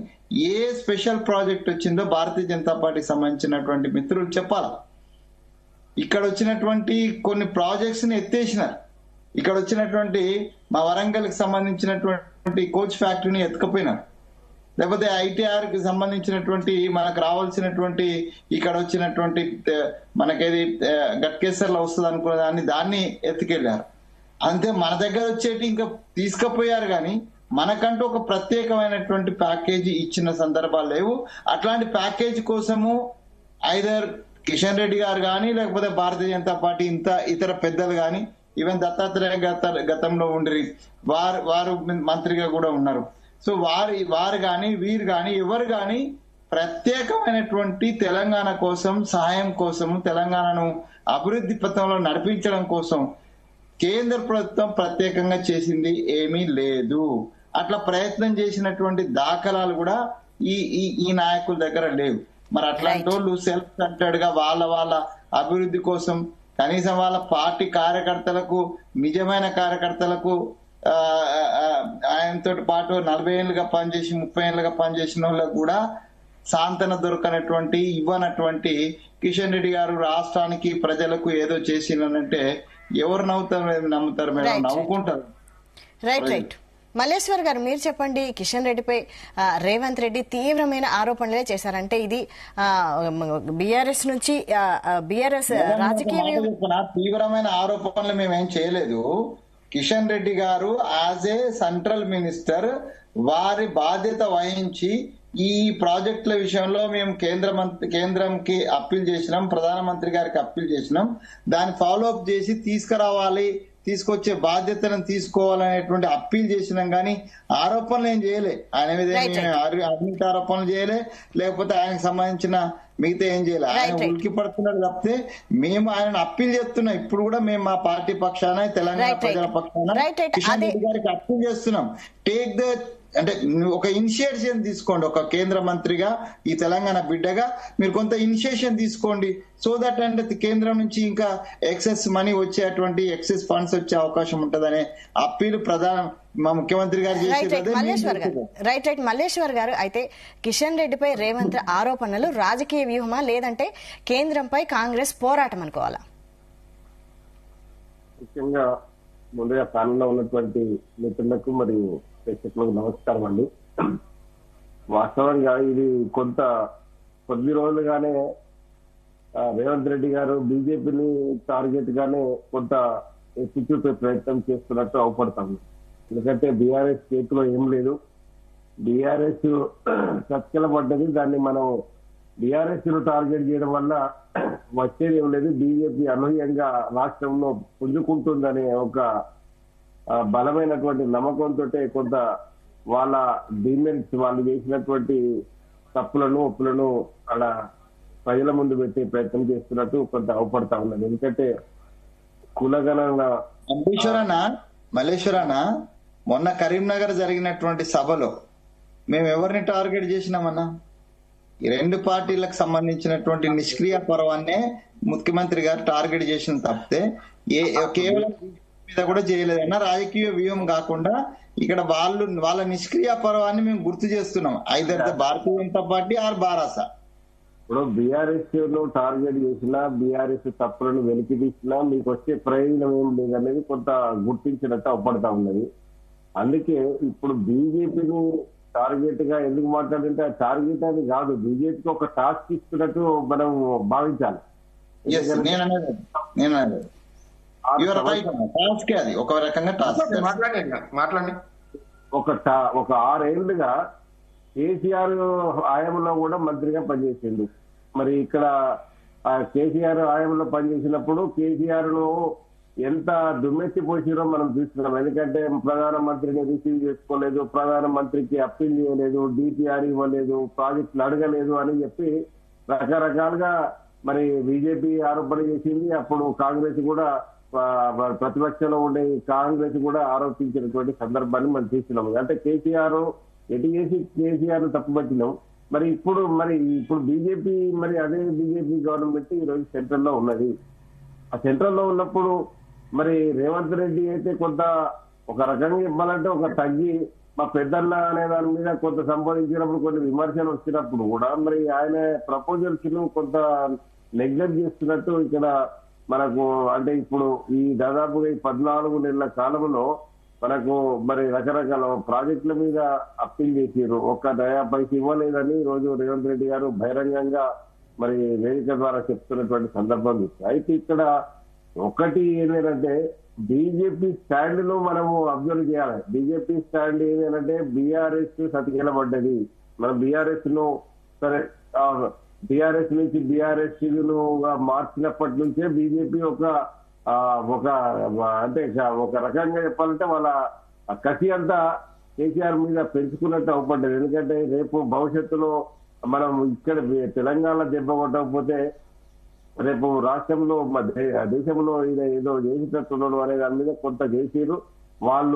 ఏ స్పెషల్ ప్రాజెక్ట్ వచ్చిందో భారతీయ జనతా పార్టీకి సంబంధించినటువంటి మిత్రులు చెప్పాలి. ఇక్కడ వచ్చినటువంటి కొన్ని ప్రాజెక్ట్స్ ని ఎత్తేసినారు. ఇక్కడ వచ్చినటువంటి మా వరంగల్ కి సంబంధించినటువంటి కోచ్ ఫ్యాక్టరీని ఎత్తుకపోయినారు. లేకపోతే ఐటీఆర్ కి సంబంధించినటువంటి మనకు రావాల్సినటువంటి ఇక్కడ వచ్చినటువంటి మనకేది గట్కేసర్లో వస్తుంది అనుకున్న దాన్ని ఎత్తుకెళ్లారు. అంతే, మన దగ్గర వచ్చేటి ఇంకా తీసుకుపోయారు కానీ మనకంటూ ఒక ప్రత్యేకమైనటువంటి ప్యాకేజీ ఇచ్చిన సందర్భాలు లేవు. అట్లాంటి ప్యాకేజీ కోసము ఐదర్ కిషన్ రెడ్డి గారు కానీ, లేకపోతే భారతీయ జనతా పార్టీ ఇతర పెద్దలు కానీ, ఈవెన్ దత్తాత్రేయ గతంలో ఉండి వారు మంత్రిగా కూడా ఉన్నారు. సో వారు కానీ వీరు కానీ ఎవరు కానీ ప్రత్యేకమైనటువంటి తెలంగాణ కోసం, సహాయం కోసం, తెలంగాణను అభివృద్ధి పథంలో నడిపించడం కోసం కేంద్ర ప్రభుత్వం ప్రత్యేకంగా చేసింది ఏమీ లేదు. అట్లా ప్రయత్నం చేసినటువంటి దాఖలాలు కూడా ఈ నాయకుల దగ్గర లేవు. మరి అట్లాంటి వాళ్ళు సెల్ఫ్ సెంటర్డ్ గా వాళ్ళ అభివృద్ధి కోసం కనీసం వాళ్ళ పార్టీ కార్యకర్తలకు, నిజమైన కార్యకర్తలకు ఆయనతో పాటు 40 ఏళ్ళుగా పనిచేసి 30 ఏళ్ళుగా పనిచేసిన వాళ్ళకు కూడా సాంతన దొరకనటువంటి, ఇవ్వనటువంటి కిషన్ రెడ్డి గారు రాష్ట్రానికి ప్రజలకు ఏదో చేసినంటే ఎవరు నమ్ముతారు మేడం? నవ్వుకుంటారు. రైట్. మల్లేశ్వర్ గారు, మీరు చెప్పండి. కిషన్ రెడ్డిపై రేవంత్ రెడ్డి తీవ్రమైన ఆరోపణలే చేశారంటే ఇది బీఆర్ఎస్ నుంచి బీఆర్ఎస్ రాజకీయ తీవ్రమైన ఆరోపణలు మేమేం చేయలేదు. కిషన్ రెడ్డి గారు యాజ్ ఏ సెంట్రల్ మినిస్టర్ వారి బాధ్యత వహించి ఈ ప్రాజెక్టుల విషయంలో మేము కేంద్రంకి అప్పీల్ చేసినాం, ప్రధానమంత్రి గారికి అప్పీల్ చేసినాం. దాన్ని ఫాలో అప్ చేసి తీసుకొచ్చే బాధ్యతలను తీసుకోవాలనేటువంటి అప్పీల్ చేసినాం. కానీ ఆరోపణలు ఏం చేయలే. ఆయన మీద అవినీతి ఆరోపణలు చేయలే, లేకపోతే ఆయనకు సంబంధించిన మిగతా ఏం చేయలే. ఆయన ఉలికి పడుతున్నాడు తప్పితే మేము ఆయన అప్పీల్ చేస్తున్నాం. ఇప్పుడు కూడా మేము మా పార్టీ పక్షాన, తెలంగాణ ప్రజల పక్షాన కిషన్ రెడ్డి గారికి అప్పీల్ చేస్తున్నాం. టేక్ ద అంటే ఒక ఇనిషియేషన్ తీసుకోండి. ఒక కేంద్ర మంత్రిగా, ఈ తెలంగాణ బిడ్డగా మీరు కొంత ఇనిషియేషన్ తీసుకోండి. సో దట్ అంటే కేంద్రం నుంచి ఇంకా ఎక్సెస్ మనీ వచ్చేటువంటి, ఎక్సెస్ ఫండ్స్ వచ్చే అవకాశం ఉంటుందనే అప్పీలు మా ముఖ్యమంత్రి గారు చేసేది మల్లేశ్వర్ గారు అయితే కిషన్ రెడ్డిపై రేవంత్ ఆరోపణలు రాజకీయ వ్యూహమా లేదంటే కేంద్రంపై కాంగ్రెస్ పోరాటం అనుకోవాలా? ముఖ్యంగా ముందుగా ప్యానెల్లో ఉన్నటువంటి మిత్రులకు మరియు ప్రేక్షకులకు నమస్కారం అండి. వాస్తవంగా ఇది కొద్ది రోజులుగానే రేవంత్ రెడ్డి గారు బీజేపీని టార్గెట్ గానే కొంత ఎత్తి చూపే ప్రయత్నం చేస్తున్నట్టు అవపడతాము. ఎందుకంటే బీఆర్ఎస్ చేతిలో ఏం లేదు, బీఆర్ఎస్ చతికిలబడ్డది. దాన్ని మనం బీఆర్ఎస్ ను టార్గెట్ చేయడం వల్ల వచ్చేది ఏం లేదు. బీజేపీ అనూహ్యంగా రాష్ట్రంలో పుంజుకుంటుందనే ఒక బలమైనటువంటి నమ్మకంతో కొంత వాళ్ళ డిమెరిట్స్, వాళ్ళు చేసినటువంటి తప్పులను ఒప్పులను అలా ప్రజల ముందు పెట్టే ప్రయత్నం చేస్తున్నట్టు కొంత అవపడతా ఉన్నది. ఎందుకంటే కులగణన మల్లేశ్వరన్న మొన్న కరీంనగర్ జరిగినటువంటి సభలో మేము ఎవరిని టార్గెట్ చేసినామన్నా? ఈ రెండు పార్టీలకు సంబంధించినటువంటి నిష్క్రియ పర్వాన్నే ముఖ్యమంత్రి గారు టార్గెట్ చేసిన తప్పితే కేవలం మీద కూడా చేయలేదన్న. రాజకీయ వ్యూహం కాకుండా ఇక్కడ వాళ్ళ నిష్క్రియ పర్వాన్ని మేము గుర్తు చేస్తున్నాం. Either Bharatiya Janata party or బారాస. ఇప్పుడు బీఆర్ఎస్ ను టార్గెట్ చేసినా, బీఆర్ఎస్ తప్పులను వెలికి తీసినా మీకు వచ్చే ప్రయోజనం ఏం లేదనేది కొంత గుర్తించినట్టు అవపడతా ఉన్నది. అందుకే ఇప్పుడు బీజేపీని టార్గెట్ గా ఎందుకు మాట్లాడంటే ఆ టార్గెట్ అది కాదు, బీజేపీకి ఒక టాస్క్ ఇస్తున్నట్టు మనం భావించాలి. ఒక రకంగా ఒక 6 ఏళ్లుగా కేసీఆర్ హయాంలో కూడా మంత్రిగా పనిచేసిండు. మరి ఇక్కడ కేసీఆర్ హయాంలో పనిచేసినప్పుడు కేసీఆర్ ను ఎంత దుమ్మెత్తి పోసిరో మనం చూస్తున్నాం. ఎందుకంటే ప్రధానమంత్రిని రిసీవ్ చేసుకోలేదు, ప్రధానమంత్రికి అప్పీల్ చేయలేదు, డిపిఆర్ ఇవ్వలేదు, ప్రాజెక్టులు అడగలేదు అని చెప్పి రకరకాలుగా మరి బీజేపీ ఆరోపణ చేసింది. అప్పుడు కాంగ్రెస్ కూడా, ప్రతిపక్షంలో ఉండే కాంగ్రెస్ కూడా ఆరోపించినటువంటి సందర్భాన్ని మనం చూస్తున్నాం. అంటే కేసీఆర్ ఎటు చేసి కేసీఆర్ తప్పుపట్టినాం. మరి ఇప్పుడు బీజేపీ, మరి అదే బీజేపీ గవర్నమెంట్ ఈ రోజు సెంట్రల్ లో ఉన్నది. ఆ సెంట్రల్ లో ఉన్నప్పుడు మరి రేవంత్ రెడ్డి అయితే కొంత ఒక రకంగా చెప్పాలంటే ఒక తగ్గి మా పెద్దన్న అనే దాని మీద కొంత సంపాదించినప్పుడు కొన్ని విమర్శలు వచ్చినప్పుడు కూడా మరి ఆయన ప్రపోజల్స్ ను కొంత నెగ్లెక్ట్ చేస్తున్నట్టు ఇక్కడ మనకు, అంటే ఇప్పుడు ఈ దాదాపుగా ఈ 14 నెలల కాలంలో మనకు మరి రకరకాల ప్రాజెక్టుల మీద అప్పీల్ చేసారు. ఒక్క నయా పైస ఇవ్వలేదని ఈ రోజు రేవంత్ రెడ్డి గారు బహిరంగంగా మరి వేదిక ద్వారా చెప్తున్నటువంటి సందర్భం చూస్తాం. అయితే ఇక్కడ ఒకటి ఏంటంటే బీజేపీ స్టాండ్ ను మనము అబ్జర్వ్ చేయాలి. బీజేపీ స్టాండ్ ఏంటంటే బీఆర్ఎస్ సతికిలబడ్డది. మనం బీఆర్ఎస్ ను సరే బీఆర్ఎస్ నుంచి బీఆర్ఎస్ మార్చినప్పటి నుంచే బీజేపీ అంటే ఒక రకంగా చెప్పాలంటే వాళ్ళ కసి అంతా కేసీఆర్ మీద పెంచుకున్నట్టు అవపడ్డది. ఎందుకంటే రేపు భవిష్యత్తులో మనం ఇక్కడ తెలంగాణ దెబ్బ కొట్టకపోతే రేపు రాష్ట్రంలో దేశంలో ఏదో చేసేటట్టున్నాడు అనే దాని మీద కొంత చేసిరు. వాళ్ళ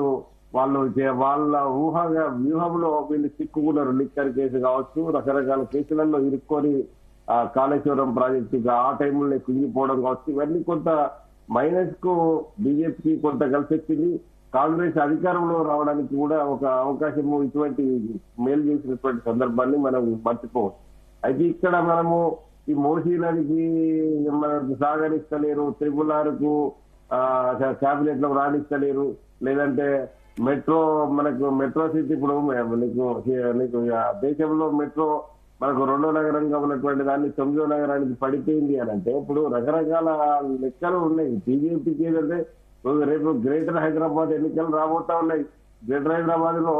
వ్యూహంలో వీళ్ళు చిక్కుకున్నారు. లిక్కర్ కేసు కావచ్చు, రకరకాల కేసులలో ఇరుక్కొని కాళేశ్వరం ప్రాజెక్టు ఆ టైంలో కుంగిపోవడం కావచ్చు, ఇవన్నీ కొంత మైనస్ కు బీజేపీకి కొంత కలిసి వచ్చింది. కాంగ్రెస్ అధికారంలో రావడానికి కూడా ఒక అవకాశము ఇటువంటి మేలు చేసినటువంటి సందర్భాన్ని మనం మర్చిపోవచ్చు. అయితే ఇక్కడ మనము ఈ మూసీ నదికి మనకు సాగనిస్తలేరు, RRR కు క్యాబినెట్ లో రాణిస్తలేరు, లేదంటే మెట్రో సిటీ ఇప్పుడు నీకు దేశంలో మెట్రో మనకు 2వ నగరంగా ఉన్నటువంటి దాన్ని 9వ నగరానికి పడిపోయింది అని అంటే ఇప్పుడు రకరకాల లెక్కలు ఉన్నాయి. బీజేపీకి ఏంటంటే రేపు గ్రేటర్ హైదరాబాద్ ఎన్నికలు రాబోతా ఉన్నాయి. గ్రేటర్ హైదరాబాద్ లో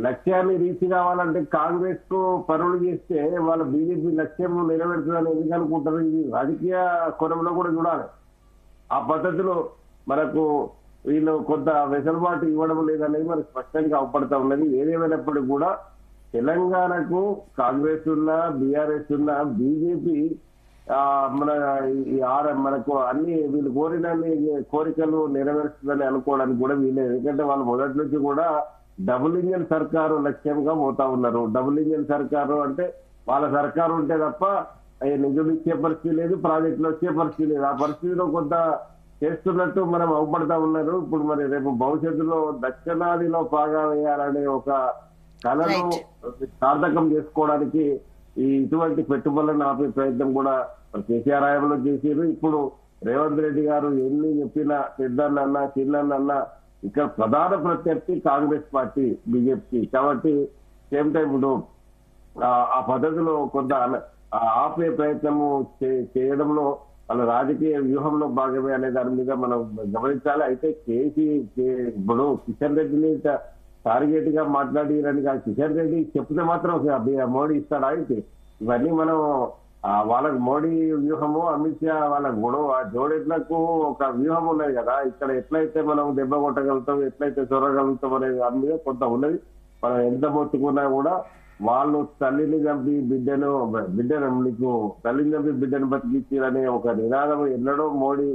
లక్ష్యాన్ని రీచ్ కావాలంటే కాంగ్రెస్ కు పనులు చేస్తే వాళ్ళ బీజేపీ లక్ష్యం నెరవేరుతుందని ఎందుకు అనుకుంటారు? ఇది రాజకీయ కోణంలో కూడా చూడాలి. ఆ పద్ధతిలో మనకు వీళ్ళు కొంత వెసులుబాటు ఇవ్వడం లేదనేది మనకు స్పష్టంగా అవపడతా ఉన్నది. ఏదేమైనప్పటికీ కూడా తెలంగాణకు కాంగ్రెస్ ఉన్నా, బీఆర్ఎస్ ఉన్నా, బీజేపీ మనకు అన్ని వీళ్ళు కోరిన కోరికలు నెరవేరుస్తుందని అనుకోవడానికి కూడా వీలేదు. ఎందుకంటే వాళ్ళు మొదటి నుంచి కూడా డబుల్ ఇంజన్ సర్కారు లక్ష్యంగా పోతా ఉన్నారు. డబుల్ ఇంజన్ సర్కారు అంటే వాళ్ళ సర్కారు ఉంటే తప్ప నిధులు ఇచ్చే పరిస్థితి లేదు, ప్రాజెక్టులు వచ్చే పరిస్థితి లేదు. ఆ పరిస్థితిలో కొంత చేస్తున్నట్టు మనం అవపడతా ఉన్నారు. ఇప్పుడు మరి రేపు భవిష్యత్తులో దక్షిణాదిలో బాగా వేయాలనే ఒక కళను సార్థకం చేసుకోవడానికి ఇటువంటి పెట్టుబడులను ఆపే ప్రయత్నం కూడా కేసీఆర్ హయాంలో చేసారు. ఇప్పుడు రేవంత్ రెడ్డి గారు ఎన్ని చెప్పినా పెద్దన్న చిన్న ఇక్కడ ప్రధాన ప్రత్యర్థి కాంగ్రెస్ పార్టీ బీజేపీ. కాబట్టి సేమ్ టైం ఇప్పుడు ఆ పద్ధతిలో కొంత ఆపే ప్రయత్నము చేయడంలో వాళ్ళ రాజకీయ వ్యూహంలో భాగమే అనే దాని మీద మనం గమనించాలి. అయితే ఇప్పుడు కిషన్ రెడ్డిని టార్గెట్ గా మాట్లాడిరని కిషన్ రెడ్డి చెప్తే మాత్రం మోడీ ఇస్తాడా? అయితే ఇవన్నీ మనం వాళ్ళకి మోడీ వ్యూహము, అమిత్ షా వాళ్ళ గొడవ జోడెట్లకు ఒక వ్యూహం ఉన్నది కదా. ఇక్కడ ఎట్లయితే మనం దెబ్బ కొట్టగలుగుతాం, ఎట్లయితే చొరగలుగుతాం అనే దాని మీద కొంత ఉన్నది. మనం ఎంత మొత్తుకున్నా కూడా వాళ్ళు తల్లిని చంపి నీకు తల్లిని చంపి బిడ్డను బతికించారనే ఒక నినాదం ఎన్నడో మోడీ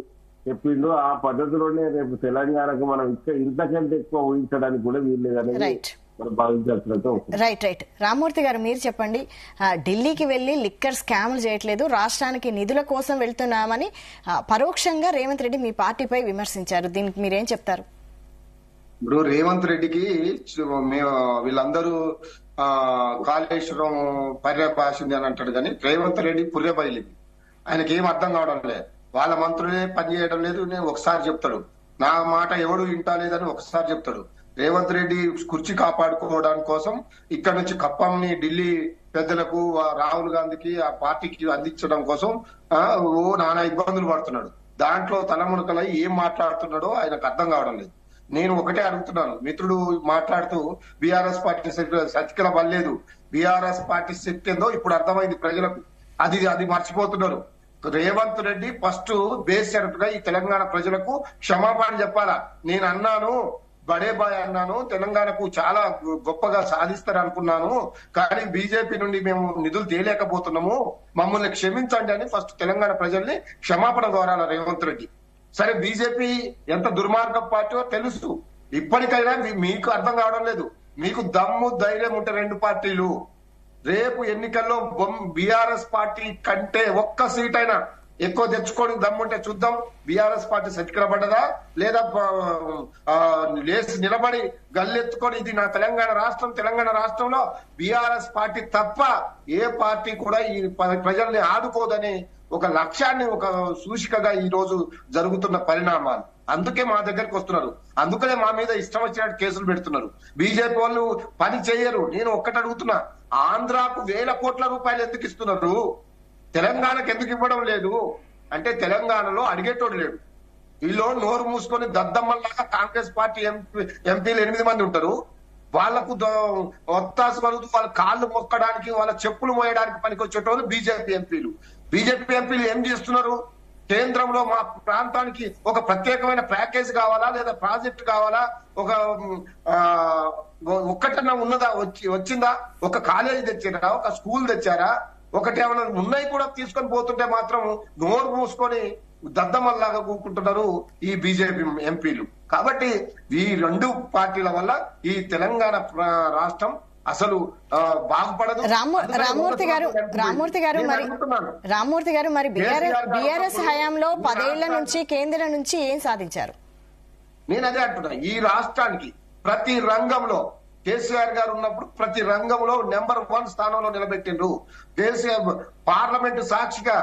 చెప్పిండు. ఆ పద్ధతిలోనే రేపు తెలంగాణకు మనం ఇంతకంటే ఎక్కువ ఊహించడానికి కూడా వీల్లేదనేది మనం భావించాల్సినట్టు. రైట్ రామ్మూర్తి గారు, మీరు చెప్పండి. ఢిల్లీకి వెళ్లి లిక్కర్ స్కామ్లు చేయట్లేదు, రాష్ట్రానికి నిధుల కోసం వెళ్తున్నామని పరోక్షంగా రేవంత్ రెడ్డి మీ పార్టీపై విమర్శించారు. దీనికి మీరేం చెప్తారు? ఇప్పుడు రేవంత్ రెడ్డికి వీళ్ళందరూ కాళేశ్వరం పర్యపాసింది అని అంటాడు, కానీ రేవంత్ రెడ్డి పుర్రెబయలింది. ఆయనకి ఏం అర్థం కావడం లేదు. వాళ్ళ మంత్రులే పనిచేయడం లేదు. నేను ఒకసారి చెప్తాడు, నా మాట ఎవడు వింటాలేదని ఒకసారి చెప్తాడు. రేవంత్ రెడ్డి కుర్చీ కాపాడుకోవడానికి కోసం ఇక్కడ నుంచి కప్పంని ఢిల్లీ పెద్దలకు, రాహుల్ గాంధీకి, ఆ పార్టీకి అందించడం కోసం నానా ఇబ్బందులు పడుతున్నాడు. దాంట్లో తలమునకలై ఏం మాట్లాడుతున్నాడో ఆయనకు అర్థం కావడం లేదు. నేను ఒకటే అడుగుతున్నాను, మిత్రుడు మాట్లాడుతూ బీఆర్ఎస్ పార్టీ సతికిల వల్లేదు, బీఆర్ఎస్ పార్టీ శక్తి ఏందో ఇప్పుడు అర్థమైంది ప్రజలకు. అది మర్చిపోతున్నారు. రేవంత్ రెడ్డి ఫస్ట్ బేసినట్టుగా ఈ తెలంగాణ ప్రజలకు క్షమాపణ చెప్పాలా. నేను అన్నాను, బడే బాయ్ అన్నాను, తెలంగాణకు చాలా గొప్పగా సాధిస్తారు అనుకున్నాను, కానీ బీజేపీ నుండి మేము నిధులు తేలేకపోతున్నాము, మమ్మల్ని క్షమించండి అని ఫస్ట్ తెలంగాణ ప్రజల్ని క్షమాపణ కోరాల రేవంత్ రెడ్డి. సరే, బీజేపీ ఎంత దుర్మార్గ పార్టీ తెలుసు. ఇప్పటికైనా మీకు అర్థం కావడం లేదు. మీకు దమ్ము ధైర్యం ఉంటే రెండు పార్టీలు రేపు ఎన్నికల్లో బీఆర్ఎస్ పార్టీ కంటే ఒక్క సీట్ అయినా ఎక్కువ తెచ్చుకొని దమ్ముంటే చూద్దాం. బీఆర్ఎస్ పార్టీ సతికిలబడ్డదా లేదా లేచి నిలబడి గల్లెత్తుకొని ఇది నా తెలంగాణ రాష్ట్రంలో బీఆర్ఎస్ పార్టీ తప్ప ఏ పార్టీ కూడా ఈ ప్రజల్ని ఆదుకోదని ఒక లక్ష్యాన్ని, ఒక సూచికగా ఈ రోజు జరుగుతున్న పరిణామాలు. అందుకే మా దగ్గరికి వస్తున్నారు. అందుకనే మా మీద ఇష్టం వచ్చినట్టు కేసులు పెడుతున్నారు. బీజేపీ వాళ్ళు పని చేయరు. నేను ఒక్కటి అడుగుతున్నా, ఆంధ్రాకు 1000 కోట్ల రూపాయలు ఎందుకు ఇస్తున్నారు, తెలంగాణకు ఎందుకు ఇవ్వడం లేదు అంటే తెలంగాణలో అడిగేటోడు లేడు. వీళ్ళు నోరు మూసుకొని దద్దమ్మల్లాగా కాంగ్రెస్ పార్టీ ఎంపీలు 8 మంది ఉంటారు. వాళ్లకు ఒత్తాసు పలుకుతూ వాళ్ళ కాళ్ళు మొక్కడానికి, వాళ్ళ చెప్పులు మోయడానికి పనికొచ్చేటోళ్ళు బీజేపీ ఎంపీలు. బీజేపీ ఎంపీలు ఏం చేస్తున్నారు? కేంద్రంలో మా ప్రాంతానికి ఒక ప్రత్యేకమైన ప్యాకేజ్ కావాలా, లేదా ప్రాజెక్ట్ కావాలా, ఒక్కటన్నా ఉన్నదా, వచ్చిందా? ఒక కాలేజీ తెచ్చారా, ఒక స్కూల్ తెచ్చారా? ఒకటి ఏమైనా ఉన్నాయి కూడా తీసుకొని పోతుంటే మాత్రం నోరు మూసుకొని దద్దమల్లాగా కూకుంటున్నారు ఈ బీజేపీ ఎంపీలు. కాబట్టి ఈ రెండు పార్టీల వల్ల ఈ తెలంగాణ రాష్ట్రం అసలు బాగుపడదు. రామ్మూర్తి గారు మరి బీఆర్ఎస్ హయాంలో 10 ఏళ్ల నుంచి కేంద్రం నుంచి ఏం సాధించారు? నేను అదే అంటున్నా, ఈ రాష్ట్రానికి ప్రతి రంగంలో కేసీఆర్ గారు ఉన్నప్పుడు ప్రతి రంగంలో నెంబర్ 1 స్థానంలో నిలబెట్టిండ్రు. కేసీఆర్ పార్లమెంటు సాక్షిగా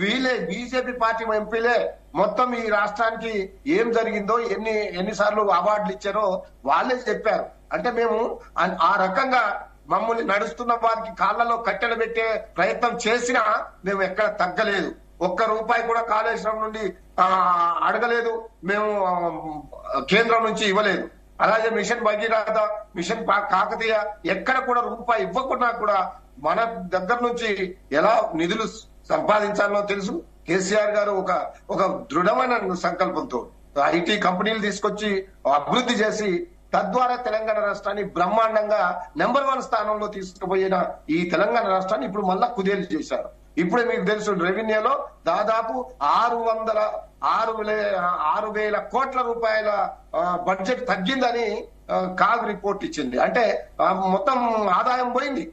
వీళ్ళే బీజేపీ పార్టీ ఎంపీలే మొత్తం ఈ రాష్ట్రానికి ఏం జరిగిందో, ఎన్నిసార్లు అవార్డులు ఇచ్చారో వాళ్ళే చెప్పారు. అంటే మేము ఆ రకంగా మమ్మల్ని నడుస్తున్న వారికి కాళ్లలో కట్టెలు పెట్టే ప్రయత్నం చేసినా మేము ఎక్కడ తగ్గలేదు. ₹1 కూడా కాళేశ్వరం నుండి అడగలేదు, మేము కేంద్రం నుంచి ఇవ్వలేదు. అలాగే మిషన్ భగీరథ, మిషన్ కాకతీయ ఎక్కడ కూడా రూపాయి ఇవ్వకుండా కూడా మన దగ్గర నుంచి ఎలా నిధులు సంపాదించాలో తెలుసు. కేసీఆర్ గారు ఒక దృఢమైన సంకల్పంతో ఐటీ కంపెనీలు తీసుకొచ్చి అభివృద్ధి చేసి తద్వారా తెలంగాణ రాష్ట్రాన్ని బ్రహ్మాండంగా నెంబర్ 1 స్థానంలో తీసుకుపోయిన ఈ తెలంగాణ రాష్ట్రాన్ని ఇప్పుడు మళ్ళా కుదేలు చేశారు. ఇప్పుడే మీకు తెలుసు, రెవెన్యూలో దాదాపు 6,000 కోట్ల రూపాయల బడ్జెట్ తగ్గిందని కాగ్ రిపోర్ట్ ఇచ్చింది. అంటే మొత్తం ఆదాయం పోయింది,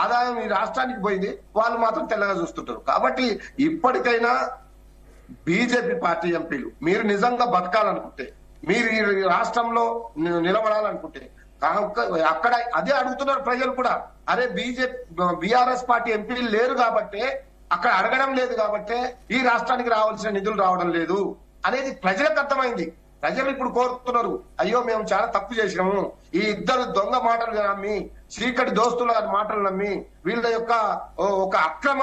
ఆదాయం ఈ రాష్ట్రానికి పోయింది. వాళ్ళు మాత్రం తెల్లగా చూస్తుంటారు. కాబట్టి ఇప్పటికైనా బీజేపీ పార్టీ ఎంపీలు మీరు నిజంగా బతకాలనుకుంటే, మీరు ఈ రాష్ట్రంలో నిలబడాలనుకుంటే అక్కడ అదే అడుగుతున్నారు ప్రజలు కూడా. అరే బీఆర్ఎస్ పార్టీ ఎంపీలు లేరు కాబట్టి, అక్కడ అడగడం లేదు కాబట్టి ఈ రాష్ట్రానికి రావాల్సిన నిధులు రావడం లేదు అనేది ప్రజలకు అర్థమైంది. ప్రజలు ఇప్పుడు కోరుతున్నారు, అయ్యో మేము చాలా తప్పు చేసినాము, ఈ ఇద్దరు దొంగ మాటలు నమ్మి, చీకటి దోస్తుల మాటలు నమ్మి, వీళ్ళ యొక్క ఒక అక్రమ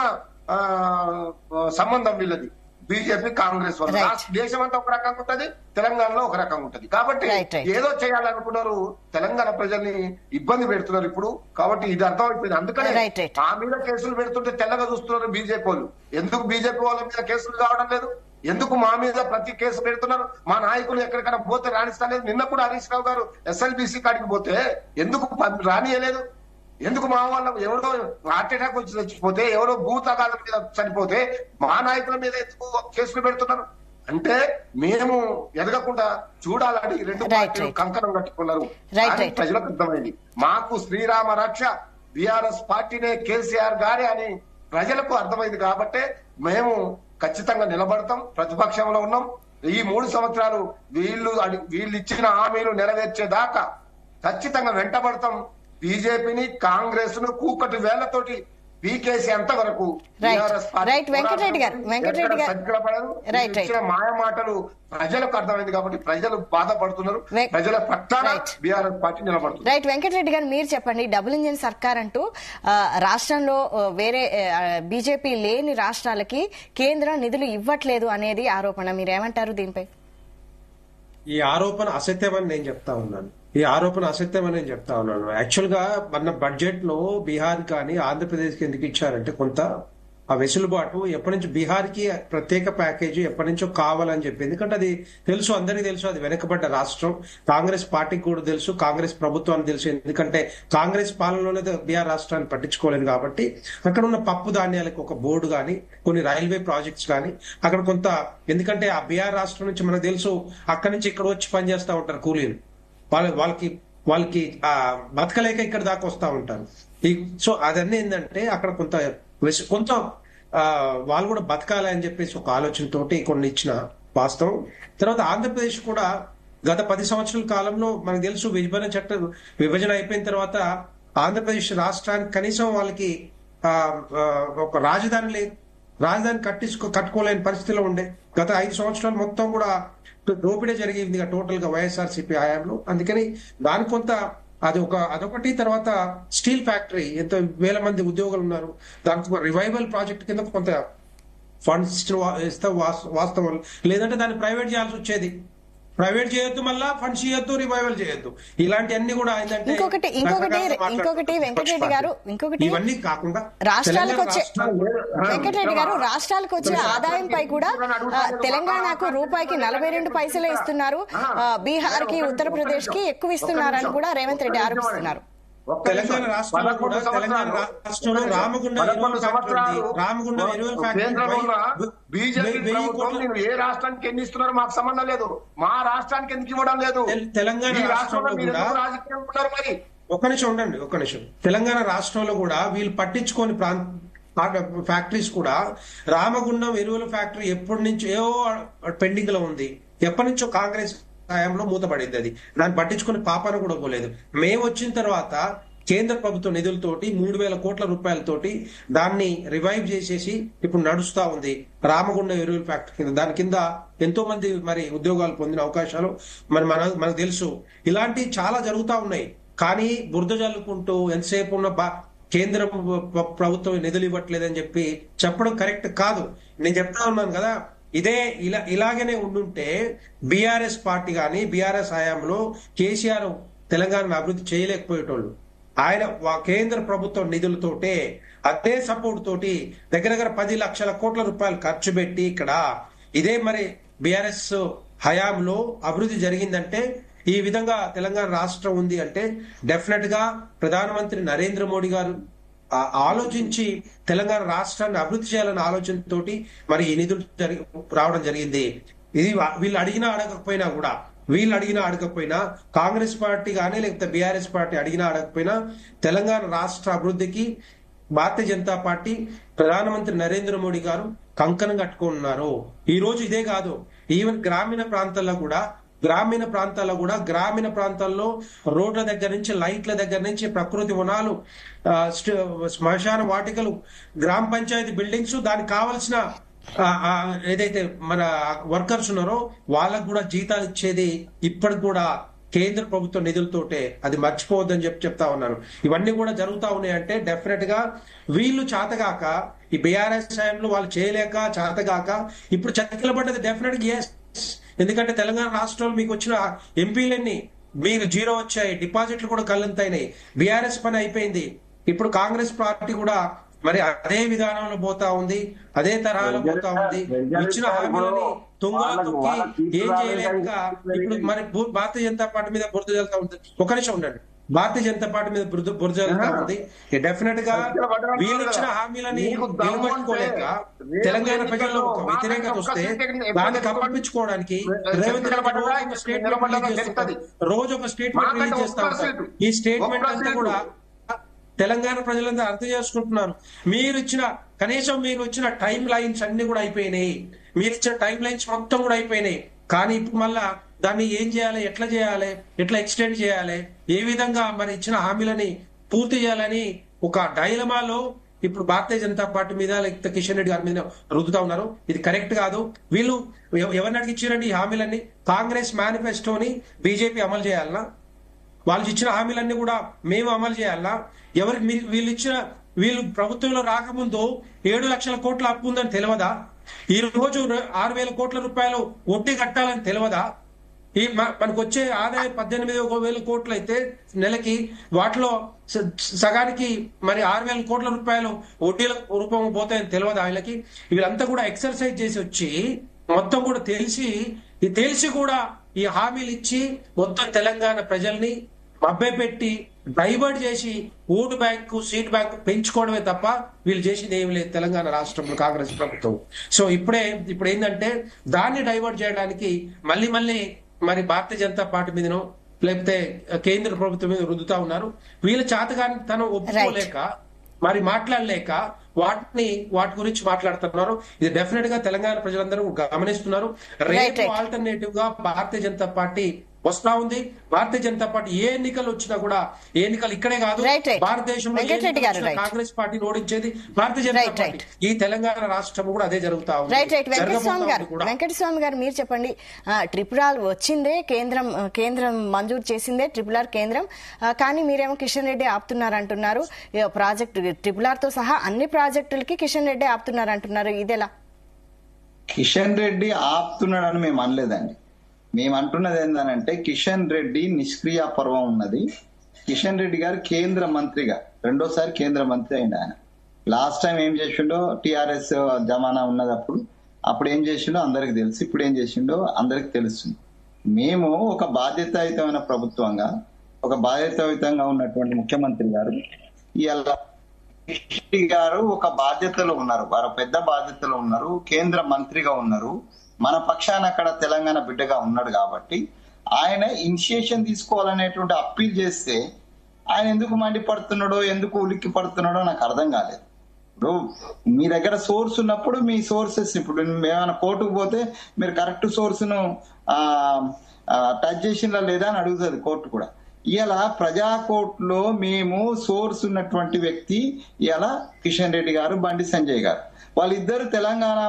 సంబంధం వీళ్ళది బీజేపీ కాంగ్రెస్ వల్ల. దేశం అంతా ఒక రకంగా ఉంటది, తెలంగాణలో ఒక రకంగా ఉంటది. కాబట్టి ఏదో చేయాలనుకున్నారు, తెలంగాణ ప్రజల్ని ఇబ్బంది పెడుతున్నారు ఇప్పుడు. కాబట్టి ఇది అర్థమైపోయింది. అందుకనే మా మీద కేసులు పెడుతుంటే తెల్లగా చూస్తున్నారు బీజేపీ వాళ్ళు. ఎందుకు బీజేపీ వాళ్ళ మీద కేసులు కావడం లేదు? ఎందుకు మా మీద ప్రతి కేసు పెడుతున్నారు? మా నాయకులు ఎక్కడికైనా పోతే రాణిస్తలేదు. నిన్న కూడా హరీష్ రావు గారు ఎస్ఎల్బీసీ కాడికి పోతే ఎందుకు రానియలేదు? ఎందుకు మా వాళ్ళ ఎవరో హార్ట్ అటాక్ వచ్చి చచ్చిపోతే, ఎవరో భూతగాల మీద చనిపోతే మా నాయకుల మీద ఎందుకు కేసులు పెడుతున్నారు? అంటే మేము ఎదగకుండా చూడాలని రెండు పార్టీలు కంకణం కట్టుకున్నారు. ప్రజలకు అర్థమైంది. మాకు శ్రీరామ రక్ష బీఆర్ఎస్ పార్టీనే, కేసీఆర్ గారే అని ప్రజలకు అర్థమైంది. కాబట్టే మేము ఖచ్చితంగా నిలబడతాం, ప్రతిపక్షంలో ఉన్నాం. ఈ 3 సంవత్సరాలు వీళ్ళు ఇచ్చిన హామీలు నెరవేర్చేదాకా ఖచ్చితంగా వెంటబడతాం. బీజేపీని, కాంగ్రెస్ ను కూకటి వేళ్లతోటి పీకేసి అంతవరకు మాయ మాటలు ప్రజలకు అర్థమైంది. కాబట్టి ప్రజలు బాధపడుతున్నారు. ప్రజల పట్టాన బీఆర్ఎస్ పార్టీ నిలబడుతుంది. రైట్ వెంకటరెడ్డి గారు, మీరు చెప్పండి. డబుల్ ఇంజిన్ సర్కార్ అంటూ రాష్ట్రంలో వేరే బీజేపీ లేని రాష్ట్రాలకి కేంద్రం నిధులు ఇవ్వట్లేదు అనేది ఆరోపణ. మీరేమంటారు దీనిపై? ఈ ఆరోపణ అసత్యమని నేను చెప్తా ఉన్నాను. యాక్చువల్ గా మన బడ్జెట్ లో బీహార్ కానీ ఆంధ్రప్రదేశ్ కి ఎందుకు ఇచ్చారంటే, కొంత ఆ వెసులుబాటు ఎప్పటి నుంచి బీహార్ కి ప్రత్యేక ప్యాకేజీ ఎప్పటి నుంచో కావాలని చెప్పి. ఎందుకంటే అది తెలుసు, అందరికీ తెలుసు, అది వెనకబడ్డ రాష్ట్రం. కాంగ్రెస్ పార్టీకి కూడా తెలుసు, కాంగ్రెస్ ప్రభుత్వానికి తెలుసు. ఎందుకంటే కాంగ్రెస్ పాలనలోనే బీహార్ రాష్ట్రాన్ని పట్టించుకోలేదు కాబట్టి అక్కడ ఉన్న పప్పు ధాన్యాలకు ఒక బోర్డు కానీ, కొన్ని రైల్వే ప్రాజెక్ట్స్ కానీ అక్కడ కొంత, ఎందుకంటే ఆ బీహార్ రాష్ట్రం నుంచి మనకు తెలుసు, అక్కడి నుంచి ఇక్కడ వచ్చి పనిచేస్తా ఉంటారు కూలీలు. వాళ్ళకి బతకలేక ఇక్కడ దాకా వస్తా ఉంటారు. సో అదన్నీ ఏంటంటే అక్కడ కొంత వాళ్ళు కూడా బతకాలి అని చెప్పేసి ఒక ఆలోచనతోటి కొన్ని ఇచ్చిన వాస్తవం. తర్వాత ఆంధ్రప్రదేశ్ కూడా గత 10 సంవత్సరాల కాలంలో మనకు తెలుసు, విభజన అయిపోయిన తర్వాత ఆంధ్రప్రదేశ్ రాష్ట్రానికి కనీసం వాళ్ళకి ఒక రాజధాని కట్టుకోలేని పరిస్థితిలో ఉండే. గత 5 సంవత్సరాలు మొత్తం కూడా దోపిడీ జరిగింది టోటల్ గా వైఎస్ఆర్సీపీ హయాంలో. అందుకని దాని కొంత అదొకటి. తర్వాత స్టీల్ ఫ్యాక్టరీ, ఎంత వేల మంది ఉద్యోగులు ఉన్నారు, దానికి రివైవల్ ప్రాజెక్ట్ కింద కొంత ఫండ్స్ ఇస్తే వాస్తవం. లేదంటే దాన్ని ప్రైవేట్ చేయాల్సి వచ్చేది. ప్రైవేట్ చేయొద్దు, మళ్ళా ఫండ్స్ చేయొద్దు, రివైవల్ చేయొద్దు. ఇలాంటివన్నీ కూడా ఏంటంటే ఇంకొకటి వెంకటరెడ్డి గారు, ఇవన్నీ కాకుండా రాష్ట్రాలకు వచ్చే ఆదాయంపై కూడా తెలంగాణకు రూపాయికి 42 పైసలే ఇస్తున్నారు, బీహార్ కి, ఉత్తరప్రదేశ్ కి ఎక్కువ ఇస్తున్నారని కూడా రేవంత్ రెడ్డి ఆరోపిస్తున్నారు. తెలంగాణ రాష్ట్రంలో ఏ రాష్ట్రానికి ఎన్ని ఇస్తున్నారో మాకు సంబంధం లేదు. మా రాష్ట్రానికి ఎందుకు ఇవ్వడం లేదు? తెలంగాణ రాష్ట్రంలో కూడా ఒక్క నిమిషం. తెలంగాణ రాష్ట్రంలో కూడా వీళ్ళు పట్టించుకోని ఫ్యాక్టరీస్ కూడా, రామగుండం ఎరువుల ఫ్యాక్టరీ ఎప్పటి నుంచో పెండింగ్ లో ఉంది. ఎప్పటి నుంచో కాంగ్రెస్ హయాంలో మూతపడింది. అది దాన్ని పట్టించుకుని పాపన కూడా పోలేదు. మేము వచ్చిన తర్వాత కేంద్ర ప్రభుత్వ నిధులతోటి 3,000 కోట్ల రూపాయలతోటి దాన్ని రివైవ్ చేసేసి ఇప్పుడు నడుస్తా ఉంది రామగుండం ఎరువుల ఫ్యాక్టరీ కింద. దాని కింద ఎంతో మంది మరి ఉద్యోగాలు పొందిన అవకాశాలు మనకు తెలుసు. ఇలాంటివి చాలా జరుగుతా ఉన్నాయి. కానీ బురద జల్లుకుంటూ ఎంతసేపు ఉన్న కేంద్ర ప్రభుత్వం నిధులు ఇవ్వట్లేదని చెప్పడం కరెక్ట్ కాదు. నేను చెప్తా ఉన్నాను కదా, ఇలాగనే ఉండుంటే బీఆర్ఎస్ పార్టీ కానీ, బీఆర్ఎస్ హయాంలో కేసీఆర్ తెలంగాణను అభివృద్ధి చేయలేకపోయేటోళ్ళు. ఆయన కేంద్ర ప్రభుత్వ నిధులతోటే, అదే సపోర్ట్ తోటి దగ్గర 10 లక్షల కోట్ల రూపాయలు ఖర్చు పెట్టి ఇక్కడ ఇదే మరి బీఆర్ఎస్ హయాంలో అభివృద్ధి జరిగిందంటే, ఈ విధంగా తెలంగాణ రాష్ట్రం ఉంది అంటే డెఫినెట్ గా ప్రధానమంత్రి నరేంద్ర మోడీ గారు ఆలోచించి తెలంగాణ రాష్ట్రాన్ని అభివృద్ధి చేయాలన్న ఆలోచనతోటి మరి ఈ నిధులు రావడం జరిగింది. ఇది వీళ్ళు అడిగినా అడగకపోయినా కాంగ్రెస్ పార్టీ కానీ లేకపోతే బీఆర్ఎస్ పార్టీ అడిగినా అడగకపోయినా తెలంగాణ రాష్ట్ర అభివృద్ధికి భారతీయ జనతా పార్టీ, ప్రధానమంత్రి నరేంద్ర మోడీ గారు కంకణం కట్టుకుంటున్నారు. ఈ రోజు ఇదే కాదు, ఈవెన్ గ్రామీణ ప్రాంతాల్లో కూడా గ్రామీణ ప్రాంతాల్లో రోడ్ల దగ్గర నుంచి, లైట్ల దగ్గర నుంచి, ప్రకృతి వనాలు, శ్మశాన వాటికలు, గ్రామ పంచాయతీ బిల్డింగ్స్, దానికి కావలసిన ఏదైతే మన వర్కర్స్ ఉన్నారో వాళ్ళకు కూడా జీతాలు ఇచ్చేది ఇప్పటికి కూడా కేంద్ర ప్రభుత్వ నిధులతోటే. అది మర్చిపోవద్దని చెప్తా ఉన్నాను. ఇవన్నీ కూడా జరుగుతా ఉన్నాయంటే డెఫినెట్ గా వీళ్ళు చేతగాక, ఈ బీఆర్ఎస్ టైంలో వాళ్ళు చేయలేక చేతగాక ఇప్పుడు చతికిలబడ్డది డెఫినెట్ గా ఎస్. ఎందుకంటే తెలంగాణ రాష్ట్రంలో మీకు వచ్చిన ఎంపీలన్నీ మీరు 0 వచ్చాయి, డిపాజిట్లు కూడా కళ్ళంతైనాయి, బీఆర్ఎస్ పని అయిపోయింది. ఇప్పుడు కాంగ్రెస్ పార్టీ కూడా మరి అదే విధానంలో పోతా ఉంది, అదే తరహాలో పోతా ఉంది. ఇచ్చిన హామీలని తుంగలో తొక్కి ఏం చేయలేక ఇప్పుడు మరి భారతీయ జనతా పార్టీ మీద బురద జల్లుతా ఉంది. ఒక నిమిషం ఉండండి. భారతీయ జనతా పార్టీ మీద బురద జల్లుతా ఉంది. డెఫినెట్ గా వీళ్ళు ఇచ్చిన హామీలని నిలబెట్టుకోలేక తెలంగాణ ప్రజల్లో ఒక వ్యతిరేకత వస్తే దాన్ని కప్పించుకోవడానికి రేవంత్ రెడ్డి రోజు ఒక స్టేట్మెంట్ రిలీజ్ చేస్తా ఉంటారు. ఈ స్టేట్మెంట్ అంతా కూడా తెలంగాణ ప్రజలందరూ అర్థం చేసుకుంటున్నారు. మీరు ఇచ్చిన టైం లైన్స్ అన్ని కూడా అయిపోయినాయి. మీరు ఇచ్చిన టైం లైన్స్ మొత్తం కూడా అయిపోయినాయి. కానీ ఇప్పుడు మళ్ళా దాన్ని ఏం చేయాలి, ఎట్లా ఎక్స్టెండ్ చేయాలి, ఏ విధంగా మరి ఇచ్చిన హామీలని పూర్తి చేయాలని ఒక డైలమాలో ఇప్పుడు భారతీయ జనతా పార్టీ మీద లేకపోతే కిషన్ రెడ్డి గారి మీద రుద్దుతా ఉన్నారు. ఇది కరెక్ట్ కాదు. వీళ్ళు ఎవరిని అడిగిచ్చారండి ఈ హామీలన్నీ? కాంగ్రెస్ మేనిఫెస్టోని బీజేపీ అమలు చేయాలన్నా? వాళ్ళు ఇచ్చిన హామీలన్నీ కూడా మేము అమలు చేయాలన్నా? వీళ్ళు ప్రభుత్వంలో రాకముందు 7 లక్షల కోట్ల అప్పు ఉందని తెలియదా? ఈ రోజు 6,000 కోట్ల రూపాయలు వడ్డీ కట్టాలని తెలియదా? మనకు వచ్చే ఆదాయం 18,000 కోట్లు అయితే నెలకి, వాటిలో సగానికి మరి 6,000 కోట్ల రూపాయలు వడ్డీల రూపంలో పోతాయని తెలియదా వీళ్ళకి? వీళ్ళంతా కూడా ఎక్సర్సైజ్ చేసి వచ్చి మొత్తం కూడా తెలిసి కూడా ఈ హామీలు ఇచ్చి మొత్తం తెలంగాణ ప్రజల్ని మభ్యపెట్టి డైవర్ట్ చేసి ఓటు బ్యాంకు, సీట్ బ్యాంకు పెంచుకోవడమే తప్ప వీళ్ళు చేసింది ఏమి లేదు తెలంగాణ రాష్ట్రంలో కాంగ్రెస్ ప్రభుత్వం. సో ఇప్పుడు ఏంటంటే దాన్ని డైవర్ట్ చేయడానికి మళ్ళీ మరి భారతీయ జనతా పార్టీ మీదనో లేకపోతే కేంద్ర ప్రభుత్వం మీద రుద్దుతా ఉన్నారు. వీళ్ళ చేతగాని తను ఒప్పుకోలేక మరి మాట్లాడలేక వాటి గురించి మాట్లాడుతున్నారు. ఇది డెఫినెట్ గా తెలంగాణ ప్రజలందరూ గమనిస్తున్నారు. రేపు ఆల్టర్నేటివ్ గా భారతీయ జనతా పార్టీ వస్తా ఉంది. భారతీయ జనతా పార్టీ ఏ ఎన్నికలు వచ్చినా కూడా, ఏ ఎన్నికలు ఇక్కడే కాదు భారతదేశంలో కాంగ్రెస్ పార్టీని ఓడించేది భారతీయ జనతా పార్టీ. ఈ తెలంగాణ రాష్ట్రం కూడా అదే జరుగుతా ఉంది. వెంకటస్వామి గారు మీరు చెప్పండి. ట్రిపుల్ వచ్చిందే కేంద్రం మంజూరు చేసిందే ట్రిపుల్ కేంద్రం, కానీ మీరేమో కిషన్ రెడ్డి ఆపుతున్నారంటున్నారు. ప్రాజెక్టు ట్రిపుల్ తో సహా అన్ని ప్రాజెక్టులకి కిషన్ రెడ్డి ఆపుతున్నారంటున్నారు. ఇదెలా? కిషన్ రెడ్డి ఆపుతున్నాడని మేము అనలేదండి. మేము అంటున్నది ఏంటంటే కిషన్ రెడ్డి నిష్క్రియ పర్వం ఉన్నది. కిషన్ రెడ్డి గారు కేంద్ర మంత్రిగా 2వ సారి కేంద్ర మంత్రి అయింది. ఆయన లాస్ట్ టైం ఏం చేసిండో టిఆర్ఎస్ జమానా ఉన్నది, అప్పుడు ఏం చేసిండో అందరికి తెలుసు, ఇప్పుడు ఏం చేసిండో అందరికి తెలుస్తుంది. మేము ఒక బాధ్యతాయుతమైన ప్రభుత్వంగా, ఒక బాధ్యతాయుతంగా ఉన్నటువంటి ముఖ్యమంత్రి గారు ఇవాళ గారు ఒక బాధ్యతలో ఉన్నారు, వారు పెద్ద బాధ్యతలో ఉన్నారు, కేంద్ర మంత్రిగా ఉన్నారు, మన పక్షాన అక్కడ తెలంగాణ బిడ్డగా ఉన్నాడు. కాబట్టి ఆయన ఇనిషియేషన్ తీసుకోవాలనేటువంటి అప్పీల్ చేస్తే ఆయన ఎందుకు మండిపడుతున్నాడో, ఎందుకు ఉలిక్కి పడుతున్నాడో నాకు అర్థం కాలేదు. ఇప్పుడు మీ దగ్గర సోర్స్ ఉన్నప్పుడు మీ సోర్సెస్, ఇప్పుడు ఏమైనా కోర్టుకు పోతే మీరు కరెక్ట్ సోర్స్ ను టచ్ చేసినా లేదా అని అడుగుతుంది కోర్టు కూడా. ఇలా ప్రజా కోర్టులో మేము సోర్స్ ఉన్నటువంటి వ్యక్తి ఇలా కిషన్ రెడ్డి గారు, బండి సంజయ్ గారు, వాళ్ళిద్దరు తెలంగాణ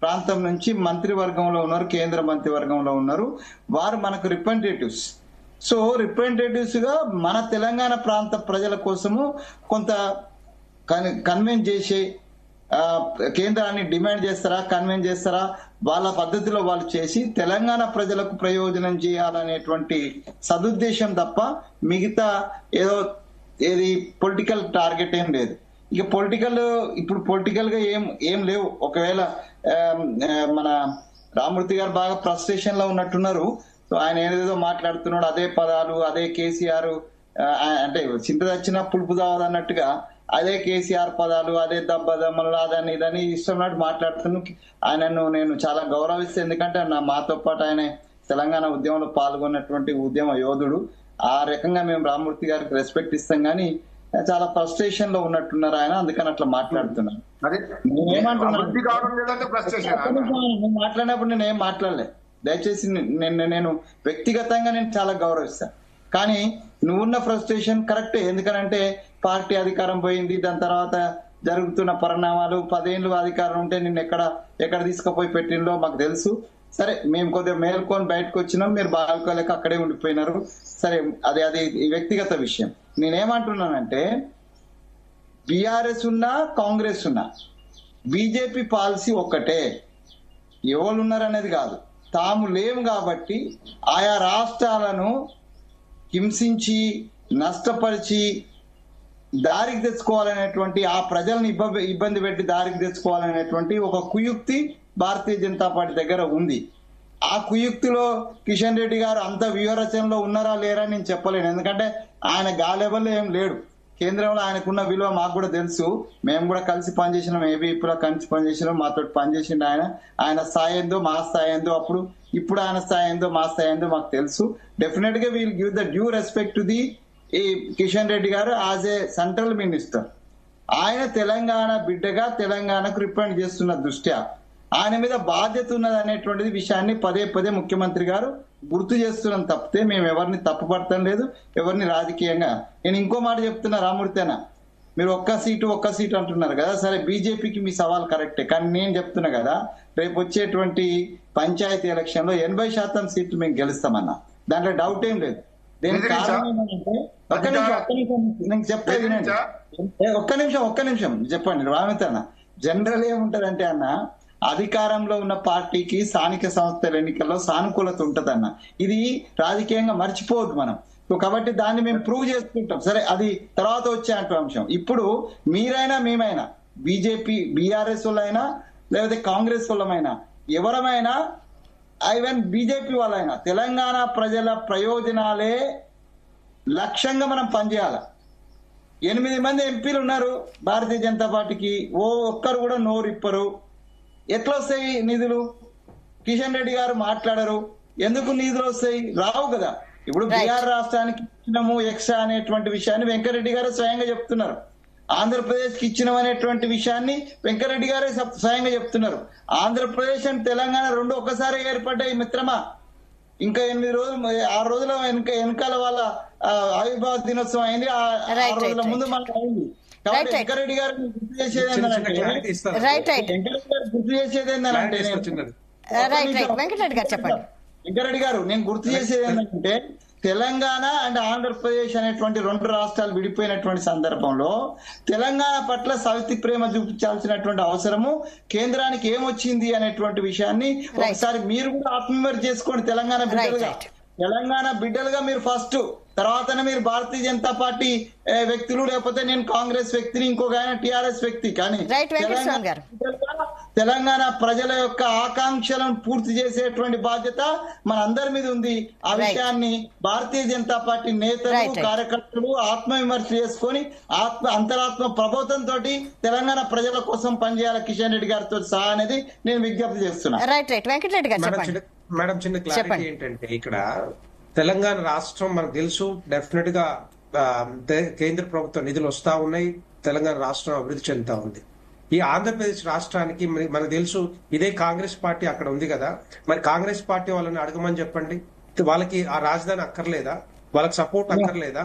ప్రాంతం నుంచి మంత్రివర్గంలో ఉన్నారు, కేంద్ర మంత్రివర్గంలో ఉన్నారు. వారు మనకు రిప్రజెంటేటివ్స్. సో రిప్రజెంటేటివ్స్ గా మన తెలంగాణ ప్రాంత ప్రజల కోసము కొంత కన్విన్స్ చేసి కేంద్రాన్ని డిమాండ్ చేస్తారా, కన్విన్స్ చేస్తారా, వాళ్ళ పద్ధతిలో వాళ్ళు చేసి తెలంగాణ ప్రజలకు ప్రయోజనం చేయాలనేటువంటి సదుద్దేశం తప్ప మిగతా ఏది పొలిటికల్ టార్గెట్ ఏం లేదు. ఇక ఇప్పుడు పొలిటికల్ గా ఏం లేవు. ఒకవేళ మన రామమూర్తి గారు బాగా ఫ్రస్ట్రేషన్ లో ఉన్నట్టున్నారు. సో ఆయన ఏదేదో మాట్లాడుతున్నాడు, అదే పదాలు, అదే కేసీఆర్ అంటే చింత తెచ్చిన పులుపు దావదు అన్నట్టుగా అదే కేసీఆర్ పదాలు, అదే దెబ్బలు, అదని ఇదని ఇష్టం మాట్లాడుతున్నాను. ఆయనను నేను చాలా గౌరవిస్తాను. ఎందుకంటే మాతో పాటు ఆయన తెలంగాణ ఉద్యమంలో పాల్గొన్నటువంటి ఉద్యమ యోధుడు. ఆ రకంగా మేము రామమూర్తి గారికి రెస్పెక్ట్ ఇస్తాం. కానీ చాలా ఫ్రస్ట్రేషన్ లో ఉన్నట్టున్నారు ఆయన, అందుకని అట్లా మాట్లాడుతున్నారు. అదే నేనేమంటున్నాను అభివృద్ధి కావడం లేదంటే ఫ్రస్ట్రేషన్. నువ్వు మాట్లాడినప్పుడు నేను ఏం మాట్లాడలే. దయచేసి నేను వ్యక్తిగతంగా నేను చాలా గౌరవిస్తాను. కానీ నువ్వున్న ఫ్రస్ట్రేషన్ కరెక్టే. ఎందుకనంటే పార్టీ అధికారం పోయింది, దాని తర్వాత జరుగుతున్న పరిణామాలు, 10 ఏళ్ళు అధికారం ఉంటే నిన్ను ఎక్కడ తీసుకుపోయి పెట్టిందో మాకు తెలుసు. సరే, మేము కొద్దిగా మేల్కొని బయటకు వచ్చినాం, మీరు బాగుకోలేక అక్కడే ఉండిపోయినారు. సరే, అది వ్యక్తిగత విషయం. నేనేమంటున్నానంటే బీఆర్ఎస్ ఉన్నా కాంగ్రెస్ ఉన్నా బీజేపీ పాలసీ ఒక్కటే. ఎవరు ఉన్నారనేది కాదు, తాము లేము కాబట్టి ఆయా రాష్ట్రాలను హింసించి నష్టపరిచి దారికి తెచ్చుకోవాలనేటువంటి, ఆ ప్రజలను ఇబ్బంది పెట్టి దారికి తెచ్చుకోవాలనేటువంటి ఒక కుయుక్తి భారతీయ జనతా పార్టీ దగ్గర ఉంది. ఆ కుయుక్తిలో కిషన్ రెడ్డి గారు అంత వ్యూహరచనలో ఉన్నారా లేరా నేను చెప్పలేను. ఎందుకంటే ఆయన గాలెవల్లో ఏం లేడు. కేంద్రంలో ఆయనకున్న విలువ మాకు కూడా తెలుసు. మేము కూడా కలిసి పనిచేసినాం, ఏబీపీలో కలిసి పనిచేసినాం, మాతో పనిచేసిండు ఆయన స్థాయి ఏందో మా స్థాయి ఏందో అప్పుడు, ఇప్పుడు ఆయన స్థాయి ఏందో మా స్థాయి ఏందో మాకు తెలుసు. డెఫినెట్ గా we'll give the due respect to the Kishan Reddy గారు యాజ్ ఏ సెంట్రల్ మినిస్టర్. ఆయన తెలంగాణ బిడ్డగా తెలంగాణకు రిప్రజెంట్ చేస్తున్న దృష్ట్యా ఆయన మీద బాధ్యత ఉన్నది అనేటువంటిది విషయాన్ని పదే ముఖ్యమంత్రి గారు గుర్తు చేస్తున్నాం తప్పితే మేము ఎవరిని తప్పుపడటం లేదు, ఎవరిని రాజకీయంగా. నేను ఇంకో మాట చెప్తున్నా రామూర్తేనా, మీరు ఒక్క సీటు అంటున్నారు కదా. సరే, బీజేపీకి మీ సవాల్ కరెక్టే, కానీ నేను చెప్తున్నా కదా, రేపు వచ్చేటువంటి పంచాయతీ ఎలక్షన్ లో 80% సీట్లు మేము గెలుస్తామన్నా, దాంట్లో డౌట్ ఏం లేదు. దీనికి కారణం ఏంటంటే ఒక్క నిమిషం నేను చెప్పేది ఒక్క నిమిషం చెప్పండి రామతన్న. జనరల్ ఏముంటదంటే అన్న, అధికారంలో ఉన్న పార్టీకి స్థానిక సంస్థల ఎన్నికల్లో సానుకూలత ఉంటదన్న, ఇది రాజకీయంగా మర్చిపోవద్దు మనం. కాబట్టి దాన్ని మేము ప్రూవ్ చేసుకుంటాం. సరే, అది తర్వాత వచ్చే అంశం. ఇప్పుడు మీరైనా మేమైనా, బీజేపీ బీఆర్ఎస్ వాళ్ళైనా లేకపోతే కాంగ్రెస్ వాళ్ళమైనా ఎవరమైనా, ఈవెన్ బీజేపీ వాళ్ళైనా, తెలంగాణ ప్రజల ప్రయోజనాలే లక్ష్యంగా మనం పనిచేయాలి. 8 మంది ఎంపీలు ఉన్నారు భారతీయ జనతా పార్టీకి, ఒక్కరు కూడా నోరిప్పరు. ఎట్లా వస్తాయి నిధులు? కిషన్ రెడ్డి గారు మాట్లాడరు. ఎందుకు నిధులు వస్తాయి? రావు కదా. ఇప్పుడు బీహార్ రాష్ట్రానికి ఇచ్చినాము ఎక్స్ట్రా అనేటువంటి విషయాన్ని వెంకరెడ్డి గారు స్వయంగా చెప్తున్నారు. ఆంధ్రప్రదేశ్ కి ఇచ్చినాం అనేటువంటి విషయాన్ని వెంకరెడ్డి గారే స్వయంగా చెప్తున్నారు. ఆంధ్రప్రదేశ్ అండ్ తెలంగాణ రెండు ఒక్కసారి ఏర్పడ్డాయి మిత్రమా. ఇంకా 6 రోజుల వెనకాల వాళ్ళ ఆవిర్భావ దినోత్సవం అయింది. 6 రోజుల ముందు మనకు అయింది. కాబట్టి వెంకరెడ్డి గారు గుర్తు చేసేది ఏంటంటే వెంకరెడ్డి గారు నేను గుర్తు చేసేది ఏంటంటే, తెలంగాణ అండ్ ఆంధ్రప్రదేశ్ అనేటువంటి 2 రాష్ట్రాలు విడిపోయినటువంటి సందర్భంలో తెలంగాణ పట్ల సవితి ప్రేమ చూపించాల్సినటువంటి అవసరము కేంద్రానికి ఏమొచ్చింది అనేటువంటి విషయాన్ని ఒకసారి మీరు కూడా ఆత్మవిమర్శ చేసుకోండి. తెలంగాణ బిడ్డలుగా మీరు ఫస్ట్, తర్వాతనే మీరు భారతీయ జనతా పార్టీ వ్యక్తులు, లేకపోతే నేను కాంగ్రెస్ వ్యక్తిని, ఇంకొక ఆయన టిఆర్ఎస్ వ్యక్తి. కానీ తెలంగాణ ప్రజల యొక్క ఆకాంక్షలను పూర్తి చేసేటువంటి బాధ్యత మన అందరి మీద ఉంది. ఆ విషయాన్ని భారతీయ జనతా పార్టీ నేతలు, కార్యకర్తలు ఆత్మవిమర్శ చేసుకొని అంతరాత్మ ప్రబోధంతో తెలంగాణ ప్రజల కోసం పనిచేయాలి కిషన్ రెడ్డి గారితో సహా అనేది నేను విజ్ఞప్తి చేస్తున్నా. మేడం, చిన్న క్లారిటీ ఏంటంటే, ఇక్కడ తెలంగాణ రాష్ట్రం మనకు తెలుసు, డెఫినెట్ గా కేంద్ర ప్రభుత్వ నిధులు వస్తా ఉన్నాయి, తెలంగాణ రాష్ట్రం అభివృద్ధి చెందుతా ఉంది. ఈ ఆంధ్రప్రదేశ్ రాష్ట్రానికి మనకు తెలుసు, ఇదే కాంగ్రెస్ పార్టీ అక్కడ ఉంది కదా, మరి కాంగ్రెస్ పార్టీ వాళ్ళని అడగమని చెప్పండి. వాళ్ళకి ఆ రాజధాని అక్కర్లేదా? వాళ్ళకి సపోర్ట్ అక్కర్లేదా?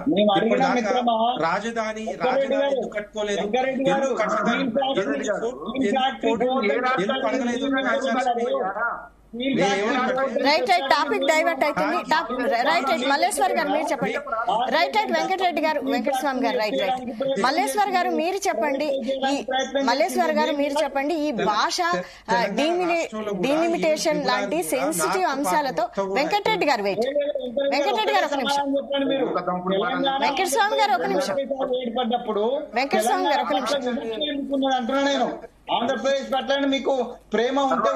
రాజధాని ఎందుకు కట్టుకోలేదు? ఎందుకు అడగలేదు? టాపిక్ డైవర్ట్ అవుతుంది. మల్లేశ్వర్ గారు మీరు చెప్పండి. వెంకటస్వామి గారు మల్లేశ్వర్ గారు మీరు చెప్పండి. ఈ భాష డీలిమిటేషన్ లాంటి సెన్సిటివ్ అంశాలతో వెంకటరెడ్డి గారు ఒక నిమిషం. వెంకటస్వామి గారు ఒక నిమిషం. అంటున్నా నేను, ఆంధ్రప్రదేశ్ పట్ల మీకు ప్రేమ ఉంటే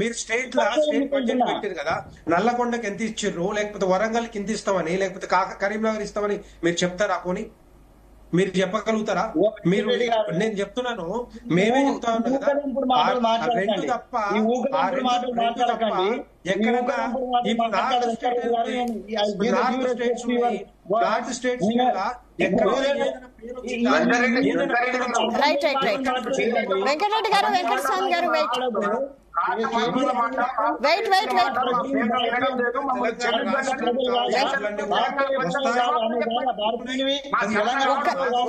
మీరు స్టేట్ బడ్జెట్ పెట్టారు కదా, నల్లగొండకి ఎంత ఇచ్చిర్రు, లేకపోతే వరంగల్ కి ఎంత ఇస్తామని, లేకపోతే కరీంనగర్ ఇస్తామని మీరు చెప్తారా? పోనీ మీరు చెప్పగలుగుతారా? మీరు నేను చెప్తున్నాను, మేమే చెప్తా ఉన్నాం కదా, రెండు తప్ప ఎక్కడన్నా north states right right right Venkatareddy garu, Venkataswamy గారు, వెయిట్ వెయిట్ వెయిట్ వెయిట్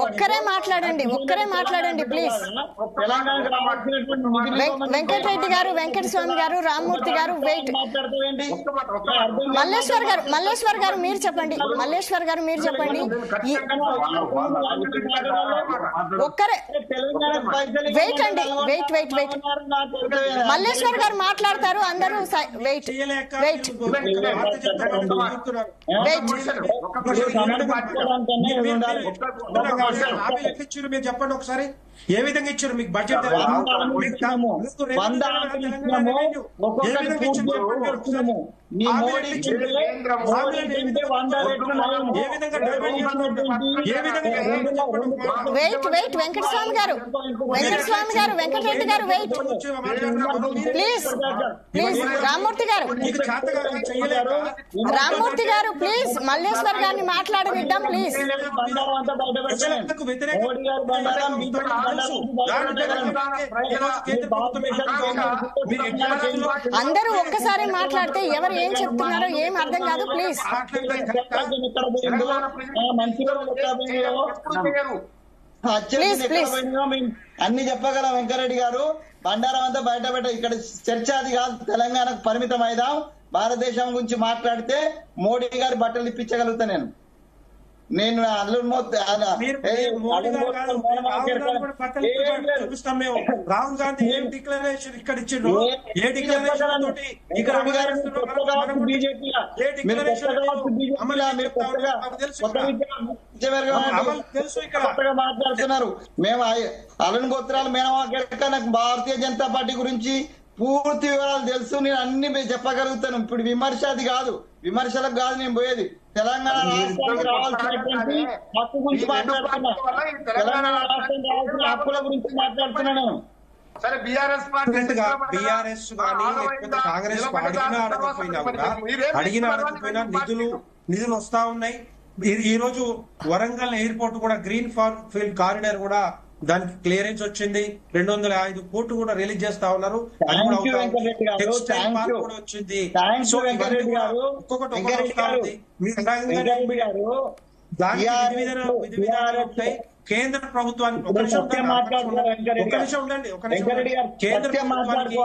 ఒక్కరే మాట్లాడండి, ఒక్కరే మాట్లాడండి ప్లీజ్. వెంకటరెడ్డి గారు, వెంకటస్వామి గారు, రామ్మూర్తి గారు, వెయిట్. మల్లేశ్వర్ గారు మీరు చెప్పండి, మల్లేశ్వర్ గారు మీరు చెప్పండి. ఒక్కరే వెయిట్ అండి, వెయిట్ వెయిట్ వెయిట్. మల్లేశ్వర్ గారు మాట్లాడతారు, అందరూ వెయిట్ వెయిట్ మీరు చెప్పండి ఒకసారి, ఏ విధంగా ఇచ్చారు? మీకు బడ్జెట్ వెయిట్ వెయిట్ వెంకటస్వామి గారు, వెంకటస్వామి గారు, వెంకటరెడ్డి గారు, వెయిట్ ప్లీజ్ ప్లీజ్. రామ్మూర్తి గారు, రామ్మూర్తి గారు ప్లీజ్, మల్లేశ్వర్ గారిని మాట్లాడనిద్దాం ప్లీజ్. అందరూ ఒక్కసారి మాట్లాడితే ఎవరు ఏం చెప్తున్నారో ఏం అర్థం కాదు ప్లీజ్. ప్లీజ్ ప్లీజ్ అన్ని చెప్పగలం వెంకరెడ్డి గారు. బండారం అంతా బయట ఇక్కడ చర్చ అది కాదు, తెలంగాణకు పరిమితం అయిదాం. భారతదేశం గురించి మాట్లాడితే మోడీ గారి బట్టలు ఇప్పించగలుగుతా నేను రాహుల్ గాంధీ ఏం డిక్లరేషన్ ఇక్కడ ఇచ్చిండ్రు? ఏ డిక్లరేషన్ తోటి మాట్లాడుతున్నారు? మేము అలను గోత్రాలు మేనమాకెక్క నాకు భారతీయ జనతా పార్టీ గురించి పూర్తి వివరాలు తెలుసు. నేను అన్ని చెప్పగలుగుతాను. ఇప్పుడు విమర్శ అది కాదు, విమర్శలకు కాదు నేను పోయేది. తెలంగాణ రాష్ట్రానికి రావాల్సినటువంటి హక్కు గురించి మాట్లాడుతున్నా, తెలంగాణ రాష్ట్రానికి రావాల్సిన హక్కుల గురించి మాట్లాడుతున్నా నేను. సరే బీఆర్ఎస్ బీఆర్ఎస్ కానీ లేకపోతే కాంగ్రెస్ అడిగినా అడగకపోయినా నిధులు వస్తా ఉన్నాయి. ఈ రోజు వరంగల్ ఎయిర్పోర్ట్ కూడా గ్రీన్ ఫీల్డ్ కారిడార్ కూడా దానికి క్లియరెన్స్ వచ్చింది. 205 కోట్లు కూడా రిలీజ్ చేస్తా ఉన్నారు. అది కూడా వచ్చింది. కేంద్ర ప్రభుత్వానికి ఒక నిమిషం ఉండండి, కేంద్ర ప్రభుత్వానికి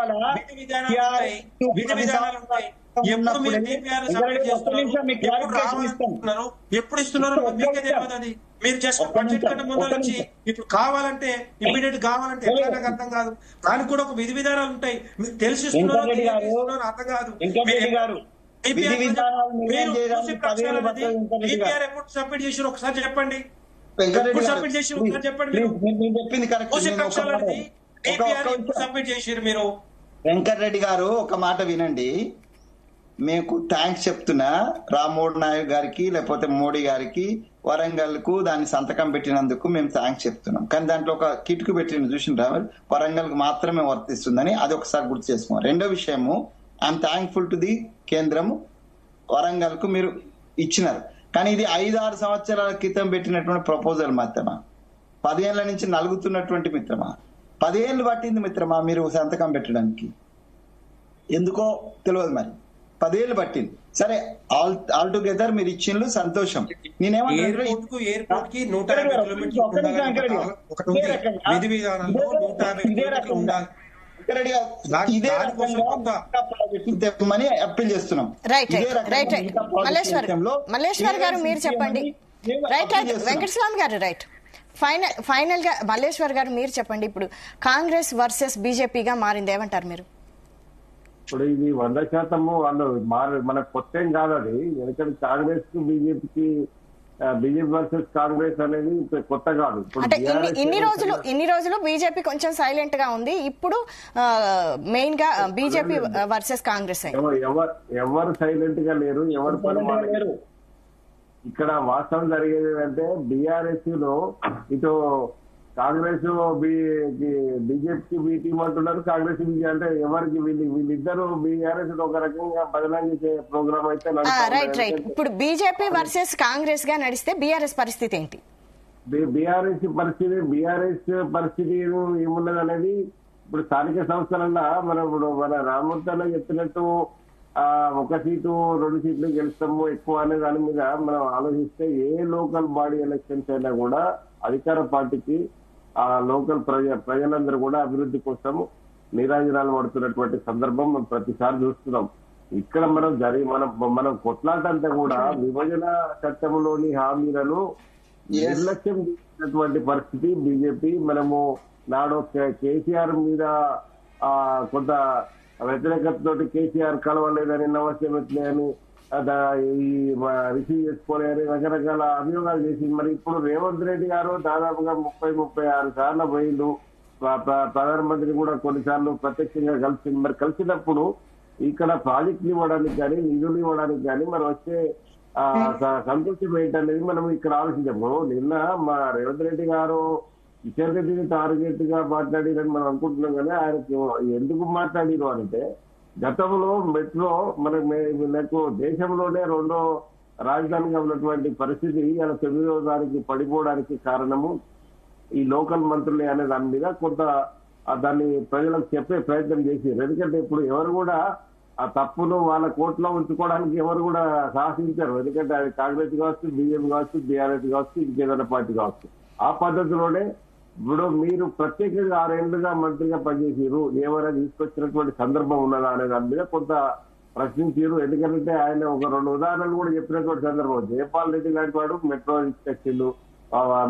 విధి విధానాలు ఉంటాయి. ఎప్పుడు మీరు డిపిఆర్ సబ్మిట్ చేస్తున్నారు, ఎప్పుడు ఇస్తున్నారు మీకే తెలియదు. అది మీరు జస్ట్ బడ్జెట్ కంటే ముందు నుంచి ఇప్పుడు కావాలంటే ఇమ్మీడియట్ కావాలంటే ఎట్లా నాకు అర్థం కాదు. దానికి కూడా ఒక విధి విధానాలు ఉంటాయి. మీకు తెలిసి ఇస్తున్నారు అర్థం కాదు. డిపిఆర్ ఎప్పుడు సబ్మిట్ చేసారు ఒకసారి చెప్పండి, ఎప్పుడు సబ్మిట్ చేసి ఒకసారి చెప్పండి. సబ్మిట్ చేసారు మీరు. వెంకటరెడ్డి గారు ఒక మాట వినండి. మీకు థ్యాంక్స్ చెప్తున్నా రామ్మోహన్ నాయుడు గారికి లేకపోతే మోడీ గారికి వరంగల్ కు దాన్ని సంతకం పెట్టినందుకు మేము థ్యాంక్స్ చెప్తున్నాం. కానీ దాంట్లో ఒక కిటుకు పెట్టిన చూసిన వరంగల్ కు మాత్రమే వర్తిస్తుందని అది ఒకసారి గుర్తు చేసుకోండి. రెండో విషయము, ఐఎమ్ థ్యాంక్ఫుల్ టు ది కేంద్రం వరంగల్ కు మీరు ఇచ్చినారు. కానీ ఇది 5-6 సంవత్సరాల క్రితం పెట్టినటువంటి ప్రపోజల్ మాత్రమా, 10 ఏళ్ల నుంచి నలుగుతున్నటువంటి మిత్రమా, 10 ఏళ్ళు పట్టింది మిత్రమా మీరు సంతకం పెట్టడానికి? ఎందుకో తెలియదు, మరి 10 ఏళ్ళు పట్టింది. సరే, ఆల్ టుగెదర్ మీరు ఇచ్చిండ్రు, సంతోషం. ఇదే అప్పీల్ చేస్తున్నాం. మల్లేశ్వర్ గారు మీరు చెప్పండి. రైట్ రైట్ వెంకటస్వామి గారు రైట్. ఫైనల్ గా మల్లేశ్వర్ గారు మీరు చెప్పండి. ఇప్పుడు కాంగ్రెస్ వర్సెస్ బీజేపీగా మారింది, ఏమంటారు మీరు? ఇప్పుడు ఇది 100% వాళ్ళు మనకు కొత్త ఏం కాదు. అది ఎందుకంటే కాంగ్రెస్ కు బీజేపీ వర్సెస్ కాంగ్రెస్ అనేది కొత్త కాదు. అంటే ఇన్ని రోజులు బీజేపీ కొంచెం సైలెంట్ గా ఉంది, ఇప్పుడు మెయిన్ గా బీజేపీ వర్సెస్ కాంగ్రెస్. ఎవరు సైలెంట్ గా లేరు, ఎవరు పని లేరు. ఇక్కడ వాస్తవం జరిగేది ఏంటంటే బీఆర్ఎస్ లో ఇటు కాంగ్రెస్ బీజేపీకి బి టీం అంటున్నారు, కాంగ్రెస్ అంటే ఎవరికి వీళ్ళిద్దరు బీఆర్ఎస్ ఒక రకంగా బదనాం చేసే ప్రోగ్రామ్ అయితే రైట్ రైట్. ఇప్పుడు బీజేపీ వర్సెస్ కాంగ్రెస్ గా నడిస్తే బీఆర్ఎస్ పరిస్థితి ఏంటి? బీఆర్ఎస్ పరిస్థితి ఏమున్నది అనేది ఇప్పుడు స్థానిక సంస్థలన్నా మన రామ్మూర్తి అన్న చెప్పినట్టు ఒక సీటు 2 సీట్లు గెలుస్తాము ఎక్కువ అనే దాని మీద మనం ఆలోచిస్తే ఏ లోకల్ బాడీ ఎలక్షన్స్ అయినా కూడా అధికార పార్టీకి ఆ లోకల్ ప్రజలందరూ కూడా అభివృద్ధి కోసం నీరాజనాలు పడుతున్నటువంటి సందర్భం మనం ప్రతిసారి చూస్తున్నాం. ఇక్కడ మనం కొట్లాట అంతా కూడా విభజన చట్టంలోని హామీలను నిర్లక్ష్యం చేసినటువంటి పరిస్థితి బీజేపీ. మనము నాడు కేసీఆర్ మీద కొంత వ్యతిరేకతతో కేసీఆర్ కలవలేదని, నమస్తే అని రిసీవ్ చేసుకోలేదని రకరకాల అభియోగాలు చేసింది. మరి ఇప్పుడు రేవంత్ రెడ్డి గారు దాదాపుగా 36 సార్లు పోయిండు. ప్రధానమంత్రి కూడా కొన్నిసార్లు ప్రత్యక్షంగా కలిసింది. మరి కలిసినప్పుడు ఇక్కడ ప్రాజెక్టులు ఇవ్వడానికి కానీ నిధులు ఇవ్వడానికి కానీ మరి వచ్చే సంతోషం ఏంటనేది మనం ఇక్కడ ఆలోచించాము. నిన్న మా రేవంత్ రెడ్డి గారు కిషన్ రెడ్డిని టార్గెట్ గా మాట్లాడిరని మనం అనుకుంటున్నాం, కానీ ఆయనకి ఎందుకు మాట్లాడిరు అంటే గతంలో మెట్రో మనకు దేశంలోనే 2వ రాజధానిగా ఉన్నటువంటి పరిస్థితి ఇలా 9వ దానికి పడిపోవడానికి కారణము ఈ లోకల్ మంత్రులే అనే దాని మీద కొంత దాన్ని ప్రజలకు చెప్పే ప్రయత్నం చేశారు. ఎందుకంటే ఇప్పుడు ఎవరు కూడా ఆ తప్పును వాళ్ళ కోర్టులో ఉంచుకోవడానికి ఎవరు కూడా సాహసించారు. ఎందుకంటే అది కాంగ్రెస్ కావచ్చు, బీజేపీ కావచ్చు, బీఆర్ఎస్ కావచ్చు, ఇంకేదైనా పార్టీ కావచ్చు. ఆ పద్ధతిలోనే ఇప్పుడు మీరు ప్రత్యేకంగా 6 ఏళ్లుగా మంత్రిగా పనిచేసారు, ఏమైనా తీసుకొచ్చినటువంటి సందర్భం ఉన్నదా అనే దాని మీద కొంత ప్రశ్నించారు. ఎందుకంటే ఆయన ఒక 2 ఉదాహరణలు కూడా చెప్పినటువంటి సందర్భం. జయపాల్ రెడ్డి లాంటి వాడు మెట్రో తీసుకొచ్చిండు,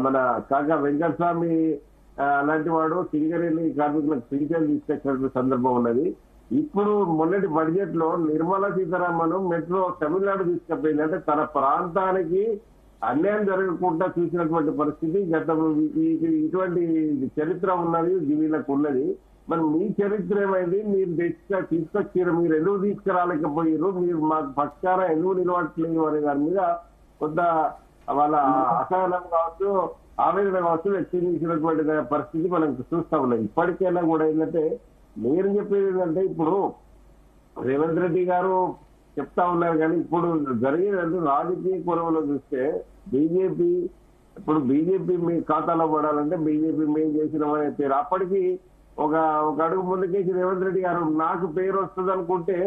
మన కాకా వెంకటస్వామి అలాంటి వాడు సింగరేణి కార్మికులకు పింఛన్ తీసుకొచ్చినటువంటి సందర్భం ఉన్నది. ఇప్పుడు మొన్నటి బడ్జెట్ లో నిర్మలా సీతారామన్ మెట్రో తమిళనాడు తీసుకుపోయింది. అంటే తన ప్రాంతానికి అన్యాయం జరగకుండా చూసినటువంటి పరిస్థితి గతంలో ఇటువంటి చరిత్ర ఉన్నది వీళ్ళకు ఉన్నది. మరి మీ చరిత్ర ఏమైంది? మీరు తీసుకొచ్చారు, మీరు ఎందుకు తీసుకురాలేకపోయారు, మీరు మాకు పక్షాన ఎందుకు నిలవట్లేదు అనే దాని మీద కొంత వాళ్ళ అసహనం కావచ్చు, ఆవేదన కావచ్చు వ్యక్తీకరించినటువంటి పరిస్థితి మనం చూస్తా ఉన్నాం. ఇప్పటికైనా కూడా ఏంటంటే నేను చెప్పేది ఏంటంటే ఇప్పుడు రేవంత్ రెడ్డి గారు చెప్తా ఉన్నారు, కానీ ఇప్పుడు జరిగేదంటే రాజకీయ కొరవలో చూస్తే బీజేపీ మీ ఖాతాలో పడాలంటే బీజేపీ మేము చేసినామనే పేరు. అప్పటికి ఒక అడుగు ముందుకేసి రేవంత్ రెడ్డి గారు నాకు పేరు వస్తుంది అనుకుంటే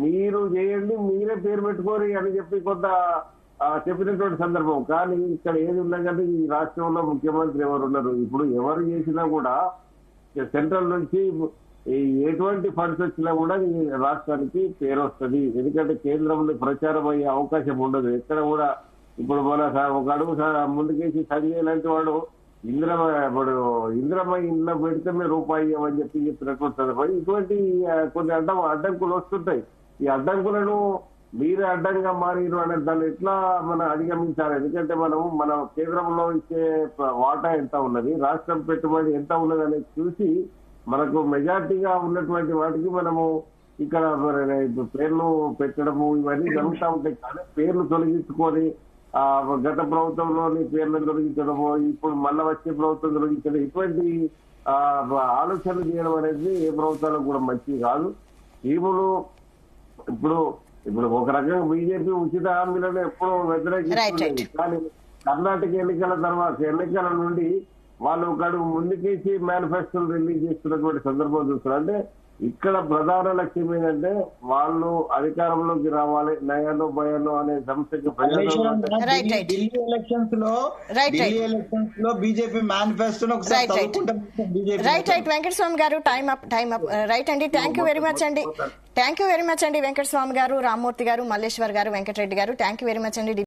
మీరు చేయండి, మీరే పేరు పెట్టుకోరు అని చెప్పి కొంత చెప్పినటువంటి సందర్భం. కానీ ఇక్కడ ఏది ఉన్నా కానీ ఈ రాష్ట్రంలో ముఖ్యమంత్రి ఎవరు ఉన్నారు? ఇప్పుడు ఎవరు చేసినా కూడా సెంట్రల్ నుంచి ఎటువంటి ఫండ్స్ వచ్చినా కూడా ఈ రాష్ట్రానికి పేరు వస్తుంది. ఎందుకంటే కేంద్రంలో ప్రచారం అయ్యే అవకాశం ఉండదు ఎక్కడ కూడా. ఇప్పుడు మన ఒక అడుగు ముందుకేసి సంజయ్ లాంటి వాడు ఇంద్రమ ఇంట్లో పెడితే మీరు రూపాయి ఇవ్వమని చెప్పినటువంటి సందర్భం. ఇటువంటి కొన్ని అడ్డంకులు వస్తుంటాయి. ఈ అడ్డంకులను మీరే అడ్డంగా మారిరు అనే దాన్ని ఎట్లా మనం అధిగమించాలి? ఎందుకంటే మన కేంద్రంలో ఇచ్చే వాటా ఎంత ఉన్నది, రాష్ట్రం పెట్టుబడి ఎంత ఉన్నది అనేది చూసి మనకు మెజార్టీగా ఉన్నటువంటి వాటికి మనము ఇక్కడ పేర్లు పెట్టడము ఇవన్నీ జరుగుతూ ఉంటాయి. కానీ పేర్లు తొలగించుకొని గత ప్రభుత్వంలోని పేర్లను తొలగించడము, ఇప్పుడు మళ్ళా వచ్చే ప్రభుత్వం తొలగించడం, ఇటువంటి ఆలోచనలు చేయడం అనేది ఏ ప్రభుత్వాలకు కూడా మంచిది కాదు. స్కీములు ఇప్పుడు ఒక రకంగా బీజేపీ ఉచిత హామీలను ఎప్పుడూ వ్యతిరేకిస్తుంది. కానీ కర్ణాటక ఎన్నికల నుండి వాళ్ళు ఒక అడుగు ముందుకేసి మేనిఫెస్టోలు రిలీజ్ చేస్తున్నటువంటి సందర్భం చూస్తారు. అంటే ఇక్కడ ప్రధాన లక్ష్యం ఏంటంటే వాళ్ళు అధికారంలోకి రావాలి, నయాలో భయాలో అనే సమస్యకి ఢిల్లీ ఎలక్షన్స్ లో బీజేపీ మేనిఫెస్టోను రైట్ వెంకటస్వామి గారు టైం అప్ రైట్ అండి. థ్యాంక్ యూ వెరీ మచ్ అండి వెంకటస్వామి గారు, రామ్మూర్తి గారు, మల్లేశ్వర్ గారు, వెంకటరెడ్డి గారు, థ్యాంక్ యూ వెరీ మచ్ అండి.